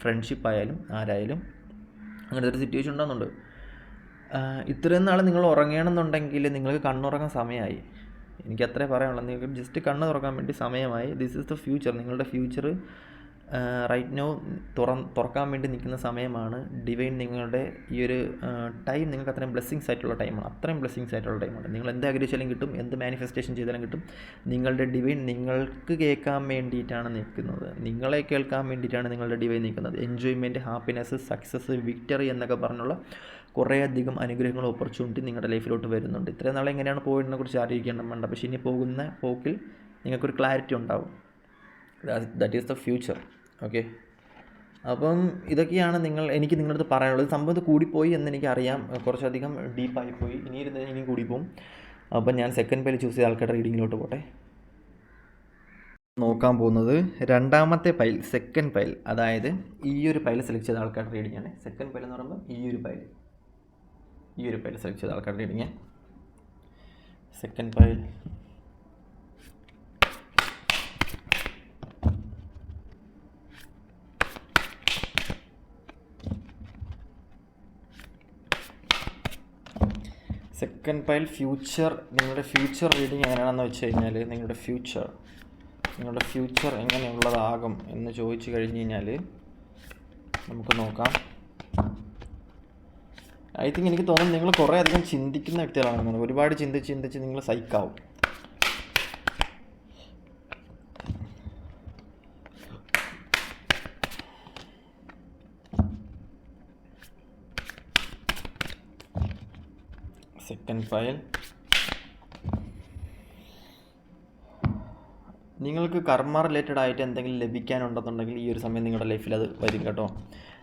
ഫ്രണ്ട്ഷിപ്പായാലും ആരായാലും അങ്ങനത്തെ ഒരു സിറ്റുവേഷൻ ഉണ്ടാകുന്നുണ്ട്. ഇത്രയും നാൾ നിങ്ങൾ ഉറങ്ങണമെന്നുണ്ടെങ്കിൽ നിങ്ങൾക്ക് കണ്ണുറങ്ങാൻ സമയമായി. എനിക്ക് അത്രേ പറയാനുള്ളൂ. നിങ്ങൾക്ക് ജസ്റ്റ് കണ്ണ് തുറക്കാൻ വേണ്ടി സമയമായി. This is the future. നിങ്ങളുടെ ഫ്യൂച്ചർ റൈറ്റ് നോ തുറക്കാൻ വേണ്ടി നിൽക്കുന്ന സമയമാണ്. ഡിവൈൻ നിങ്ങളുടെ ഈ ഒരു ടൈം നിങ്ങൾക്ക് അത്രയും ബ്ലെസ്സിങ്സ് ആയിട്ടുള്ള ടൈമാണ്. അത്രയും ബ്ലെസ്സിങ്സ് ആയിട്ടുള്ള ടൈമാണ്. നിങ്ങൾ എന്ത് ആഗ്രഹിച്ചാലും കിട്ടും, എന്ത് മാനിഫെസ്റ്റേഷൻ ചെയ്താലും കിട്ടും. നിങ്ങളുടെ ഡിവൈൻ നിങ്ങൾക്ക് കേൾക്കാൻ വേണ്ടിയിട്ടാണ് നിൽക്കുന്നത്, നിങ്ങളെ കേൾക്കാൻ വേണ്ടിയിട്ടാണ് നിങ്ങളുടെ ഡിവൈൻ നിൽക്കുന്നത്. എൻജോയ്മെൻറ്റ്, ഹാപ്പിനെസ്, സക്സസ്, വിക്ടറി എന്നൊക്കെ പറഞ്ഞുള്ള കുറേയധികം അനുഗ്രഹങ്ങളും ഓപ്പർച്യൂണിറ്റി നിങ്ങളുടെ ലൈഫിലോട്ട് വരുന്നുണ്ട്. ഇത്രയും നാളെ എങ്ങനെയാണ് പോയതിനെ കുറിച്ച് ആലോചിക്കേണ്ട വേണ്ട. പക്ഷേ ഇനി പോകുന്ന പോക്കിൽ നിങ്ങൾക്കൊരു ക്ലാരിറ്റി ഉണ്ടാവും. That is the future. Okay, അപ്പം ഇതൊക്കെയാണ് എനിക്ക് നിങ്ങളുടെ അടുത്ത് പറയാനുള്ളത്. സംഭവം ഇത് കൂടിപ്പോയി എന്നെനിക്കറിയാം, കുറച്ചധികം ഡീപ്പായിപ്പോയി, ഇനിയും കൂടിപ്പോവും. അപ്പം ഞാൻ സെക്കൻഡ് പൈൽ ചൂസ് ചെയ്ത ആൾക്കാരുടെ റീഡിങ്ങിലോട്ട് പോട്ടെ. നോക്കാൻ പോകുന്നത് രണ്ടാമത്തെ പൈൽ, സെക്കൻഡ് പൈൽ. അതായത് ഈ ഒരു പൈൽ സെലക്ട് ചെയ്ത ആൾക്കാരുടെ റീഡിംഗ് ആണ്. സെക്കൻഡ് പൈൽ എന്ന് പറയുമ്പോൾ ഈ ഒരു പൈൽ സെലക്ട് ചെയ്ത ആൾക്കാരുടെ റീഡിങ്. Second pile, future. നിങ്ങളുടെ ഫ്യൂച്ചർ റീഡിങ് എങ്ങനെയാണെന്ന് വെച്ച് കഴിഞ്ഞാൽ നിങ്ങളുടെ ഫ്യൂച്ചർ എങ്ങനെയുള്ളതാകും എന്ന് ചോദിച്ചു കഴിഞ്ഞ് കഴിഞ്ഞാൽ നമുക്ക് നോക്കാം. ഐ തിങ്ക് എനിക്ക് തോന്നുന്നു നിങ്ങൾ കുറേ അധികം ചിന്തിക്കുന്ന വ്യക്തികളാണെന്നാണ്. ഒരുപാട് ചിന്തിച്ച് നിങ്ങൾ സൈക്കാവും. സെക്കൻഡ് ഫയൽ, നിങ്ങൾക്ക് കർമ്മ റിലേറ്റഡ് ആയിട്ട് എന്തെങ്കിലും ലഭിക്കാനുണ്ടെന്നുണ്ടെങ്കിൽ ഈ ഒരു സമയം നിങ്ങളുടെ ലൈഫിൽ അത് വരും കേട്ടോ.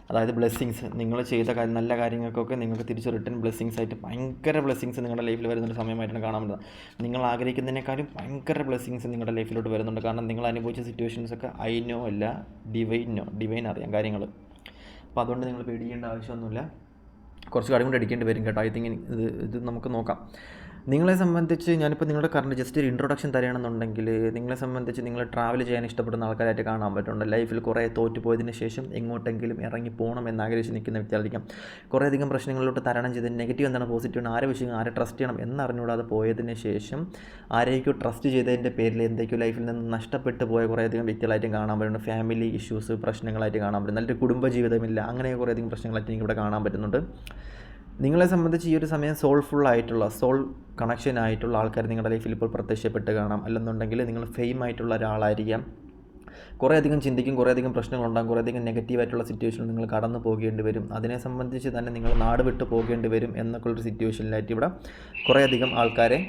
അതായത് ബ്ലെസ്സിങ്സ്, നിങ്ങൾ ചെയ്ത നല്ല കാര്യങ്ങൾക്കൊക്കെ നിങ്ങൾക്ക് തിരിച്ച് റിട്ടേൺ ബ്ലെസ്സിങ്സ് ആയിട്ട് ഭയങ്കര ബ്ലെസ്സിങ്സ് നിങ്ങളുടെ ലൈഫിൽ വരുന്നൊരു സമയമായിട്ടാണ് കാണാൻ പറ്റുന്നത്. നിങ്ങൾ ആഗ്രഹിക്കുന്നതിനേക്കാളും ഭയങ്കര ബ്ലെസ്സിങ്സ് നിങ്ങളുടെ ലൈഫിലോട്ട് വരുന്നുണ്ട്. കാരണം നിങ്ങൾ അനുഭവിച്ച സിറ്റുവേഷൻസൊക്കെ ഐനോ അല്ല, ഡിവൈൻ അറിയാം കാര്യങ്ങൾ. അപ്പോൾ അതുകൊണ്ട് നിങ്ങൾ പേടിക്കേണ്ട ആവശ്യമൊന്നുമില്ല. കുറച്ച് കാര്യം കൊണ്ട് അടിക്കേണ്ടി വരും കേട്ടോ. ഐ തിങ്ക് ഇത് നമുക്ക് നോക്കാം. നിങ്ങളെ സംബന്ധിച്ച് ഞാനിപ്പോൾ നിങ്ങളുടെ കറണ്ട് ജസ്റ്റ് ഒരു ഇൻട്രൊഡക്ഷൻ തരികയാണെന്നുണ്ടെങ്കിൽ, നിങ്ങളെ സംബന്ധിച്ച് നിങ്ങൾ ട്രാവൽ ചെയ്യാൻ ഇഷ്ടപ്പെടുന്ന ആൾക്കാരായിട്ട് കാണാൻ പറ്റുന്നുണ്ട്. ലൈഫിൽ കുറേ തോറ്റുപോയതിന് ശേഷം എങ്ങോട്ടെങ്കിലും ഇറങ്ങി പോകണം എന്നാഗ്രഹിച്ച് നിൽക്കുന്ന വ്യക്തിയായിരിക്കാം. കുറേയധികം പ്രശ്നങ്ങളിലോട്ട് തരണം ചെയ്ത് നെഗറ്റീവ് എന്താണ് പോസിറ്റീവ് ആണ്, ആരെ ട്രസ്റ്റ് ചെയ്യണം എന്നറിഞ്ഞുകൂടാതെ പോയതിന് ശേഷം ആരെയൊക്കെ ട്രസ്റ്റ് ചെയ്തതിൻ്റെ പേരിൽ എന്തൊക്കെയോ ലൈഫിൽ നിന്ന് നഷ്ടപ്പെട്ടു പോയ കുറേയധികം വ്യക്തികളായിട്ടും കാണാൻ പറ്റുന്നുണ്ട്. ഫാമിലി ഇഷ്യൂസ്, പ്രശ്നങ്ങളായിട്ട് കാണാൻ പറ്റും. നല്ലൊരു കുടുംബജീവിതമില്ല, അങ്ങനെ കുറേയധികം പ്രശ്നങ്ങളായിട്ട് എനിക്കിവിടെ കാണാൻ പറ്റുന്നുണ്ട്. നിങ്ങളെ സംബന്ധിച്ച് ഈ ഒരു സമയം സോൾ കണക്ഷൻ ആയിട്ടുള്ള ആൾക്കാർ നിങ്ങളുടെ ലൈഫിൽ ഇപ്പോൾ പ്രത്യക്ഷപ്പെട്ട് കാണാം. അല്ലെന്നുണ്ടെങ്കിൽ നിങ്ങൾ ഫെയിം ആയിട്ടുള്ള ഒരാളായിരിക്കാം. കുറേയധികം ചിന്തിക്കും, കുറേയധികം പ്രശ്നങ്ങളുണ്ടാകും, കുറേയധികം നെഗറ്റീവായിട്ടുള്ള സിറ്റുവേഷനിൽ നിങ്ങൾ കടന്നു പോകേണ്ടി വരും. അതിനെ സംബന്ധിച്ച് തന്നെ നിങ്ങൾ നാട് വിട്ട് പോകേണ്ടി വരും എന്നൊക്കെ ഉള്ളൊരു സിറ്റുവേഷനിലായിട്ട് ഇവിടെ കുറേയധികം ആൾക്കാരെ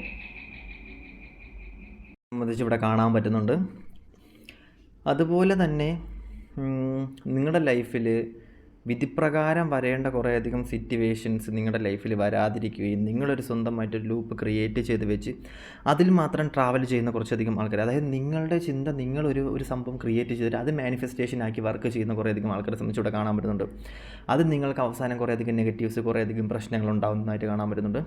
സംബന്ധിച്ച് ഇവിടെ കാണാൻ പറ്റുന്നുണ്ട്. അതുപോലെ തന്നെ നിങ്ങളുടെ ലൈഫിൽ വിധിപ്രകാരം വരേണ്ട കുറേയധികം സിറ്റുവേഷൻസ് നിങ്ങളുടെ ലൈഫിൽ വരാതിരിക്കുകയും നിങ്ങളൊരു സ്വന്തമായിട്ടൊരു ലൂപ്പ് ക്രിയേറ്റ് ചെയ്ത് വെച്ച് അതിൽ മാത്രം ട്രാവൽ ചെയ്യുന്ന കുറച്ചധികം ആൾക്കാർ, അതായത് നിങ്ങളുടെ ചിന്ത നിങ്ങളൊരു സംഭവം ക്രിയേറ്റ് ചെയ്തിട്ട് അത് മാനിഫെസ്റ്റേഷൻ ആക്കി വർക്ക് ചെയ്യുന്ന കുറേയധികം ആൾക്കാരെ സംബന്ധിച്ച് ഇവിടെ കാണാൻ പറ്റുന്നുണ്ട്. അത് നിങ്ങൾക്ക് അവസാനം കുറേയധികം നെഗറ്റീവ്സ്, കുറേയധികം പ്രശ്നങ്ങൾ ഉണ്ടാകുന്നതായിട്ട് കാണാൻ പറ്റുന്നുണ്ട്.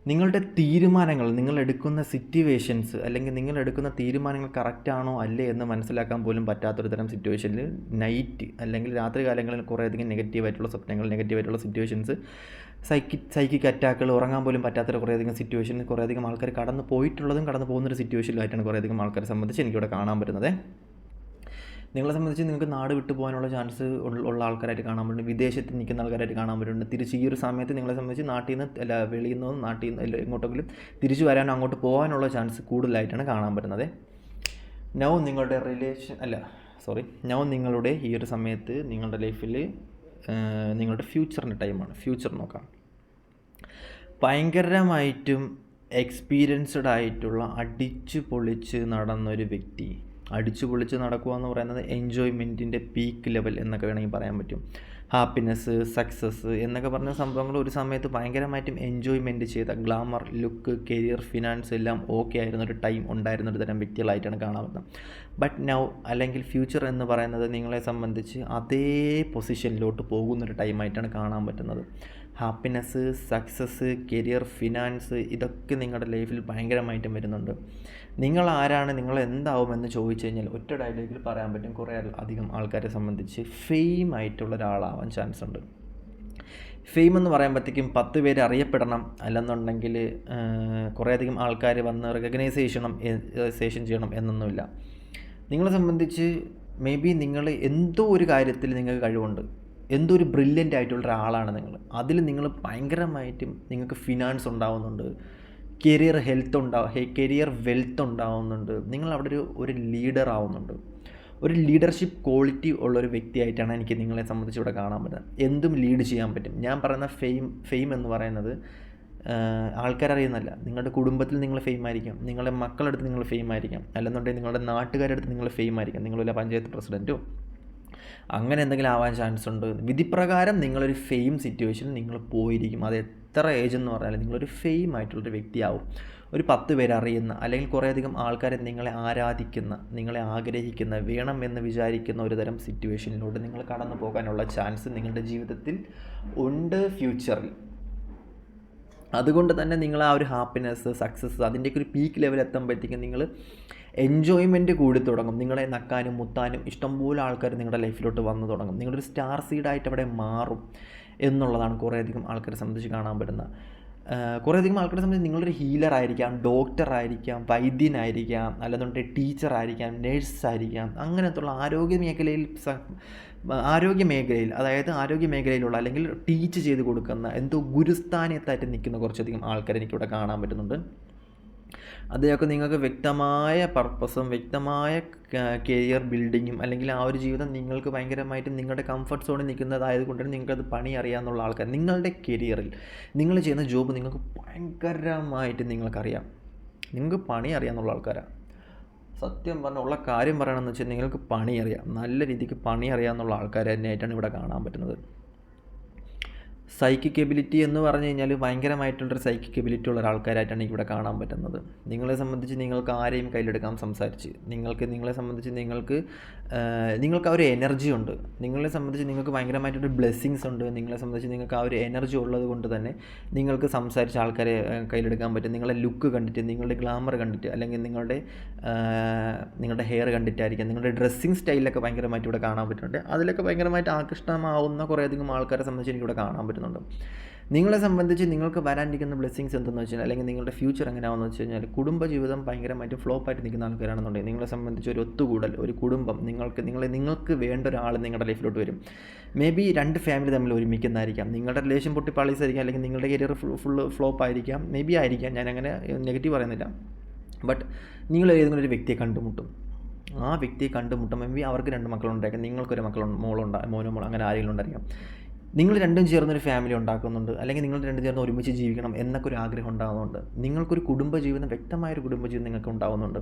നിങ്ങളുടെ തീരുമാനങ്ങൾ, നിങ്ങളെടുക്കുന്ന സിറ്റുവേഷൻസ് അല്ലെങ്കിൽ നിങ്ങളെടുക്കുന്ന തീരുമാനങ്ങൾ കറക്റ്റാണോ അല്ലേ എന്ന് മനസ്സിലാക്കാൻ പോലും പറ്റാത്തൊരു തരം സിറ്റുവേഷനിൽ നൈറ്റ് അല്ലെങ്കിൽ രാത്രി കാലങ്ങളിൽ കുറേയധികം നെഗറ്റീവായിട്ടുള്ള സ്വപ്നങ്ങൾ, നെഗറ്റീവായിട്ടുള്ള സിറ്റുവേഷൻസ് സൈക്കിക് അറ്റാക്കുകൾ, ഉറങ്ങാൻ പോലും പറ്റാത്തൊരു കുറേയധികം സിറ്റുവേഷനിൽ കുറേയധികം ആൾക്കാർ കടന്നു പോയിട്ടുള്ളതും കടന്നു പോകുന്നൊരു സിറ്റുവേഷനിലായിട്ടാണ് കുറേയധികം ആൾക്കാരെ സംബന്ധിച്ച് എനിക്കിവിടെ കാണാൻ പറ്റുന്നത്. നിങ്ങളെ സംബന്ധിച്ച് നിങ്ങൾക്ക് നാട് വിട്ടു പോകാനുള്ള ചാൻസ് ഉള്ള ആൾക്കാരായിട്ട് കാണാൻ പറ്റുന്നുണ്ട്, വിദേശത്ത് നിൽക്കുന്ന ആൾക്കാരായിട്ട് കാണാൻ പറ്റുന്നുണ്ട്. തിരിച്ച് ഈ ഒരു സമയത്ത് നിങ്ങളെ സംബന്ധിച്ച് നാട്ടിൽ നിന്ന് വെളിയിൽ നിന്നും നാട്ടിൽ നിന്ന് എങ്ങോട്ടെങ്കിലും തിരിച്ചു വരാനോ അങ്ങോട്ട് പോകാനുള്ള ചാൻസ് കൂടുതലായിട്ടാണ് കാണാൻ പറ്റുന്നത്. നൗ നിങ്ങളുടെ ഈ ഒരു സമയത്ത് നിങ്ങളുടെ ലൈഫിൽ നിങ്ങളുടെ ഫ്യൂച്ചറിൻ്റെ ടൈമാണ്. ഫ്യൂച്ചർ നോക്കാം. ഭയങ്കരമായിട്ടും എക്സ്പീരിയൻസ്ഡ് ആയിട്ടുള്ള അടിച്ചു പൊളിച്ച് നടന്നൊരു വ്യക്തി. അടിച്ചു പൊളിച്ച് നടക്കുക എന്ന് പറയുന്നത് എൻജോയ്മെൻറ്റിൻ്റെ പീക്ക് ലെവൽ എന്നൊക്കെ വേണമെങ്കിൽ പറയാൻ പറ്റും. ഹാപ്പിനെസ്, സക്സസ് എന്നൊക്കെ പറഞ്ഞ സംഭവങ്ങൾ ഒരു സമയത്ത് ഭയങ്കരമായിട്ടും എൻജോയ്മെൻറ്റ് ചെയ്ത, ഗ്ലാമർ, ലുക്ക്, കരിയർ, ഫിനാൻസ് എല്ലാം ഓക്കെ ആയിരുന്നൊരു ടൈം ഉണ്ടായിരുന്നൊരു തരം വ്യക്തികളായിട്ടാണ് കാണാൻ പറ്റുന്നത്. ബട്ട് നൗ അല്ലെങ്കിൽ ഫ്യൂച്ചർ എന്ന് പറയുന്നത് നിങ്ങളെ സംബന്ധിച്ച് അതേ പൊസിഷനിലോട്ട് പോകുന്നൊരു ടൈമായിട്ടാണ് കാണാൻ പറ്റുന്നത്. ഹാപ്പിനെസ്, സക്സസ്, കരിയർ, ഫിനാൻസ് ഇതൊക്കെ നിങ്ങളുടെ ലൈഫിൽ ഭയങ്കരമായിട്ടും വരുന്നുണ്ട്. നിങ്ങൾ ആരാണ്, നിങ്ങൾ എന്താവുമെന്ന് ചോദിച്ചു കഴിഞ്ഞാൽ ഒറ്റ ഡയലോഗിൽ പറയാൻ പറ്റും, കുറേ അധികം ആൾക്കാരെ സംബന്ധിച്ച് ഫെയിം ആയിട്ടുള്ള ഒരാളാവാൻ ചാൻസ് ഉണ്ട്. ഫെയിം എന്ന് പറയുമ്പോഴത്തേക്കും 10 പേര് അറിയപ്പെടണം, അല്ലെന്നുണ്ടെങ്കിൽ കുറേയധികം ആൾക്കാർ വന്ന് റെക്കഗ്നൈസേഷൻ ചെയ്യണം എന്നൊന്നുമില്ല. നിങ്ങളെ സംബന്ധിച്ച് മേ ബി നിങ്ങൾ എന്തോ ഒരു കാര്യത്തിൽ നിങ്ങൾക്ക് കഴിവുണ്ട്, എന്തോ ഒരു ബ്രില്യൻ്റ് ആയിട്ടുള്ള ഒരാളാണ് നിങ്ങൾ. അതിൽ നിങ്ങൾ ഭയങ്കരമായിട്ടും നിങ്ങൾക്ക് ഫിനാൻസ് ഉണ്ടാവുന്നുണ്ട്, കരിയർ വെൽത്ത് ഉണ്ടാവുന്നുണ്ട്, നിങ്ങൾ അവിടെ ഒരു ലീഡർ ആവുന്നുണ്ട്. ഒരു ലീഡർഷിപ്പ് ക്വാളിറ്റി ഉള്ളൊരു വ്യക്തിയായിട്ടാണ് എനിക്ക് നിങ്ങളെ സംബന്ധിച്ച് ഇവിടെ കാണാൻ പറ്റുന്നത്. എന്തും ലീഡ് ചെയ്യാൻ പറ്റും. ഞാൻ പറയുന്ന ഫെയിം എന്ന് പറയുന്നത് ആൾക്കാരറിയുന്നല്ല. നിങ്ങളുടെ കുടുംബത്തിൽ നിങ്ങൾ ഫെയിം ആയിരിക്കാം, നിങ്ങളുടെ മക്കളടുത്ത് നിങ്ങൾ ഫെയിം ആയിരിക്കാം, അല്ലെന്നുണ്ടെങ്കിൽ നിങ്ങളുടെ നാട്ടുകാരടുത്ത് നിങ്ങൾ ഫെയിം ആയിരിക്കാം, നിങ്ങളൊരു പഞ്ചായത്ത് പ്രസിഡൻറ്റോ അങ്ങനെ എന്തെങ്കിലും ആവാൻ ചാൻസ് ഉണ്ട്. വിധിപ്രകാരം നിങ്ങളൊരു ഫെയിം സിറ്റുവേഷനിൽ നിങ്ങൾ പോയിരിക്കും. അത് എത്ര ഏജ് എന്ന് പറഞ്ഞാൽ നിങ്ങളൊരു ഫെയിം ആയിട്ടുള്ളൊരു വ്യക്തിയാവും. ഒരു 10 പേര് അറിയുന്ന, അല്ലെങ്കിൽ കുറേയധികം ആൾക്കാരെ നിങ്ങളെ ആരാധിക്കുന്ന, നിങ്ങളെ ആഗ്രഹിക്കുന്ന, വേണം എന്ന് വിചാരിക്കുന്ന ഒരു തരം സിറ്റുവേഷനിലൂടെ നിങ്ങൾ കടന്നു പോകാനുള്ള ചാൻസ് നിങ്ങളുടെ ജീവിതത്തിൽ ഉണ്ട് ഫ്യൂച്ചറിൽ. അതുകൊണ്ട് തന്നെ നിങ്ങൾ ആ ഒരു ഹാപ്പിനെസ്, സക്സസ് അതിൻ്റെയൊക്കെ ഒരു പീക്ക് ലെവൽ എത്തുമ്പോഴത്തേക്കും നിങ്ങൾ എൻജോയ്മെൻറ്റ് കൂടി തുടങ്ങും. നിങ്ങളെ നക്കാനും മുത്താനും ഇഷ്ടംപോലെ ആൾക്കാർ നിങ്ങളുടെ ലൈഫിലോട്ട് വന്നു തുടങ്ങും. നിങ്ങളൊരു സ്റ്റാർ സീഡായിട്ട് അവിടെ മാറും എന്നുള്ളതാണ് കുറേയധികം ആൾക്കാരെ സംബന്ധിച്ച് കാണാൻ പറ്റുന്ന. കുറേയധികം ആൾക്കാരെ സംബന്ധിച്ച് നിങ്ങളൊരു ഹീലറായിരിക്കാം, ഡോക്ടറായിരിക്കാം, വൈദ്യനായിരിക്കാം, അല്ലെന്നുണ്ടെങ്കിൽ ടീച്ചറായിരിക്കാം, നേഴ്സായിരിക്കാം, അങ്ങനത്തുള്ള ആരോഗ്യ മേഖലയിലുള്ള അല്ലെങ്കിൽ ടീച്ച് ചെയ്ത് കൊടുക്കുന്ന എന്തോ ഗുരുസ്ഥാനത്തായിട്ട് നിൽക്കുന്ന കുറച്ചധികം ആൾക്കാരെ എനിക്കിവിടെ കാണാൻ പറ്റുന്നുണ്ട്. അതിനൊക്കെ നിങ്ങൾക്ക് വ്യക്തമായ പർപ്പസും വ്യക്തമായ കരിയർ ബിൽഡിങ്ങും അല്ലെങ്കിൽ ആ ഒരു ജീവിതം നിങ്ങൾക്ക് ഭയങ്കരമായിട്ടും നിങ്ങളുടെ കംഫർട്ട് സോണിൽ നിൽക്കുന്നതായത് കൊണ്ട് തന്നെ നിങ്ങൾക്കത് പണി അറിയാമെന്നുള്ള ആൾക്കാർ, നിങ്ങളുടെ കരിയറിൽ നിങ്ങൾ ചെയ്യുന്ന ജോബ് നിങ്ങൾക്ക് ഭയങ്കരമായിട്ട് നിങ്ങൾക്കറിയാം, നിങ്ങൾക്ക് പണി അറിയാമെന്നുള്ള ആൾക്കാരാണ്. സത്യം പറഞ്ഞാൽ ഉള്ള കാര്യം പറയണമെന്ന് വെച്ചാൽ നിങ്ങൾക്ക് പണി അറിയാം, നല്ല രീതിക്ക് പണി അറിയാമെന്നുള്ള ആൾക്കാർ തന്നെയായിട്ടാണ് ഇവിടെ കാണാൻ പറ്റുന്നത്. സൈക്കിക് എബിലിറ്റി എന്ന് പറഞ്ഞു കഴിഞ്ഞാൽ ഭയങ്കരമായിട്ടുള്ളൊരു സൈക്കിക് എബിലിറ്റി ഉള്ള ഒരാൾക്കാരായിട്ടാണ് ഇവിടെ കാണാൻ പറ്റുന്നത്. നിങ്ങളെ സംബന്ധിച്ച് നിങ്ങൾക്ക് ആരെയും കയ്യിലെടുക്കാൻ സംസാരിച്ച് നിങ്ങളെ സംബന്ധിച്ച് നിങ്ങൾക്ക് ആ ഒരു എനർജി ഉണ്ട്. നിങ്ങളെ സംബന്ധിച്ച് നിങ്ങൾക്ക് ഭയങ്കരമായിട്ടൊരു ബ്ലെസ്സിങ്സ് ഉണ്ട്. നിങ്ങളെ സംബന്ധിച്ച് നിങ്ങൾക്ക് ആ ഒരു എനർജി ഉള്ളത് കൊണ്ട് തന്നെ നിങ്ങൾക്ക് സംസാരിച്ച് ആൾക്കാരെ കയ്യിലെടുക്കാൻ പറ്റും. നിങ്ങളുടെ ലുക്ക് കണ്ടിട്ട്, നിങ്ങളുടെ ഗ്ലാമർ കണ്ടിട്ട്, അല്ലെങ്കിൽ നിങ്ങളുടെ ഹെയർ കണ്ടിട്ടായിരിക്കാം, നിങ്ങളുടെ ഡ്രസ്സിങ് സ്റ്റൈലൊക്കെ ഭയങ്കരമായിട്ട് ഇവിടെ കാണാൻ പറ്റുന്നുണ്ട്. അതിലൊക്കെ ഭയങ്കരമായിട്ട് ആകർഷണമാവുന്ന കുറേയധികം ആൾക്കാരെ സംബന്ധിച്ച് എനിക്കിവിടെ കാണാൻ പറ്റുന്നുണ്ട്. നിങ്ങളെ സംബന്ധിച്ച് നിങ്ങൾക്ക് വരാനിരിക്കുന്ന ബ്ലെസ്സിങ്സ് എന്തെന്ന് വെച്ചാൽ, അല്ലെങ്കിൽ നിങ്ങളുടെ ഫ്യൂച്ചർ എങ്ങനെയാണെന്ന് വെച്ച് കഴിഞ്ഞാൽ, കുടുംബജീവിതം ഭയങ്കരമായിട്ട് ഫ്ലോപ്പായിട്ട് നിൽക്കുന്ന ആൾക്കാരാണെന്നുണ്ടെങ്കിൽ നിങ്ങളെ സംബന്ധിച്ച് ഒരു ഒത്തുകൂടൽ, ഒരു കുടുംബം, നിങ്ങൾക്ക് വേണ്ട ഒരാൾ നിങ്ങളുടെ ലൈഫിലോട്ട് വരും. മേ ബി 2 ഫാമിലി തമ്മിൽ ഒരുമിക്കുന്നതായിരിക്കാം, നിങ്ങളുടെ റിലേഷൻ പൊട്ടിപ്പാളീസായിരിക്കാം, അല്ലെങ്കിൽ നിങ്ങളുടെ കരിയർ ഫുള്ള് ഫ്ലോപ്പ് ആയിരിക്കാം, മേ ബി ആയിരിക്കാം, ഞാനങ്ങനെ നെഗറ്റീവ് പറയുന്നില്ല. ബട്ട് നിങ്ങൾ ഏതെങ്കിലും ഒരു വ്യക്തിയെ കണ്ടുമുട്ടും. ആ വ്യക്തിയെ കണ്ടുമുട്ടും. മേ ബി അവർക്ക് 2 മക്കളുണ്ടായിരിക്കാം, നിങ്ങൾക്കൊരു മോനോ അങ്ങനെ ആരെങ്കിലും ഉണ്ടായിരിക്കാം. നിങ്ങൾ രണ്ടും ചേർന്നൊരു ഫാമിലി ഉണ്ടാക്കുന്നുണ്ട്, അല്ലെങ്കിൽ നിങ്ങൾ രണ്ടും ചേർന്ന് ഒരുമിച്ച് ജീവിക്കണം എന്നൊക്കെ ഒരു ആഗ്രഹം ഉണ്ടാകുന്നുണ്ട്. നിങ്ങൾക്കൊരു കുടുംബജീവിതം, വ്യക്തമായൊരു കുടുംബജീവിതം നിങ്ങൾക്ക് ഉണ്ടാകുന്നുണ്ട്.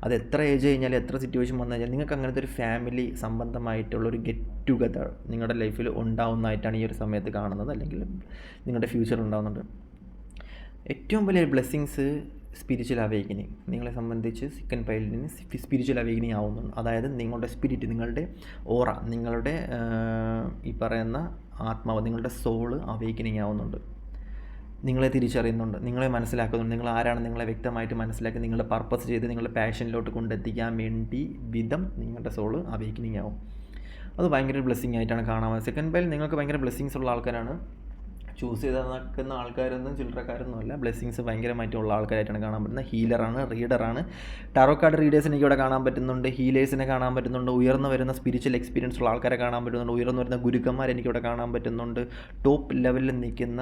അത് എത്ര ഏജ് കഴിഞ്ഞാൽ, എത്ര സിറ്റുവേഷൻ വന്നു കഴിഞ്ഞാൽ നിങ്ങൾക്ക് അങ്ങനത്തെ ഒരു ഫാമിലി സംബന്ധമായിട്ടുള്ളൊരു ഗെറ്റ് ടുഗദർ നിങ്ങളുടെ ലൈഫിൽ ഉണ്ടാവുന്നതായിട്ടാണ് ഈ ഒരു സമയത്ത് കാണുന്നത്, അല്ലെങ്കിൽ നിങ്ങളുടെ ഫ്യൂച്ചറിൽ ഉണ്ടാകുന്നുണ്ട്. ഏറ്റവും വലിയ ബ്ലെസ്സിങ്സ് സ്പിരിച്വൽ അവേക്കനിങ്. നിങ്ങളെ സംബന്ധിച്ച് സെക്കൻഡ് പൈലിന് സ്പിരിച്വൽ അവേക്കനിങ് ആവുന്നുണ്ട്. അതായത് നിങ്ങളുടെ സ്പിരിറ്റ്, നിങ്ങളുടെ ഓറ, നിങ്ങളുടെ ഈ പറയുന്ന ആത്മാവ്, നിങ്ങളുടെ സോള് അവേക്കനിങ് ആവുന്നുണ്ട്. നിങ്ങളെ തിരിച്ചറിയുന്നുണ്ട്, നിങ്ങളെ മനസ്സിലാക്കുന്നുണ്ട്, നിങ്ങൾ ആരാണ് നിങ്ങളെ വ്യക്തമായിട്ട് മനസ്സിലാക്കി നിങ്ങളുടെ പർപ്പസ് ചെയ്ത് നിങ്ങളുടെ പാഷനിലോട്ട് കൊണ്ടെത്തിക്കാൻ വേണ്ടി നിങ്ങളുടെ സോള് അവേക്കനിങ് ആവും. അത് ഭയങ്കര ബ്ലെസ്സിങ് ആയിട്ടാണ് കാണാൻ. സെക്കൻഡ് പൈൽ നിങ്ങൾക്ക് ഭയങ്കര ബ്ലെസ്സിങ്സ് ഉള്ള ആൾക്കാരാണ്. ചൂസ് ചെയ്ത് നിൽക്കുന്ന ആൾക്കാരൊന്നും ചില്ലറക്കാരൊന്നും അല്ല. ബ്ലെസ്സിങ്സ് ഭയങ്കരമായിട്ടുള്ള ആൾക്കാരായിട്ടാണ് കാണാൻ പറ്റുന്നത്. ഹീലറാണ്, റീഡറാണ്. ടാറോ കാർഡ് റീഡേഴ്സിനെ ഇവിടെ കാണാൻ പറ്റുന്നുണ്ട്, ഹീലേഴ്സിനെ കാണാൻ പറ്റുന്നുണ്ട്, ഉയർന്നു വരുന്ന സ്പിരിച്വൽ എക്സ്പീരിയൻസ് ഉള്ള ആൾക്കാരെ കാണാൻ പറ്റുന്നുണ്ട്, ഉയർന്നു വരുന്ന ഗുരുക്കന്മാരെ എനിക്കിവിടെ കാണാൻ പറ്റുന്നുണ്ട്, ടോപ്പ് ലെവലിൽ നിൽക്കുന്ന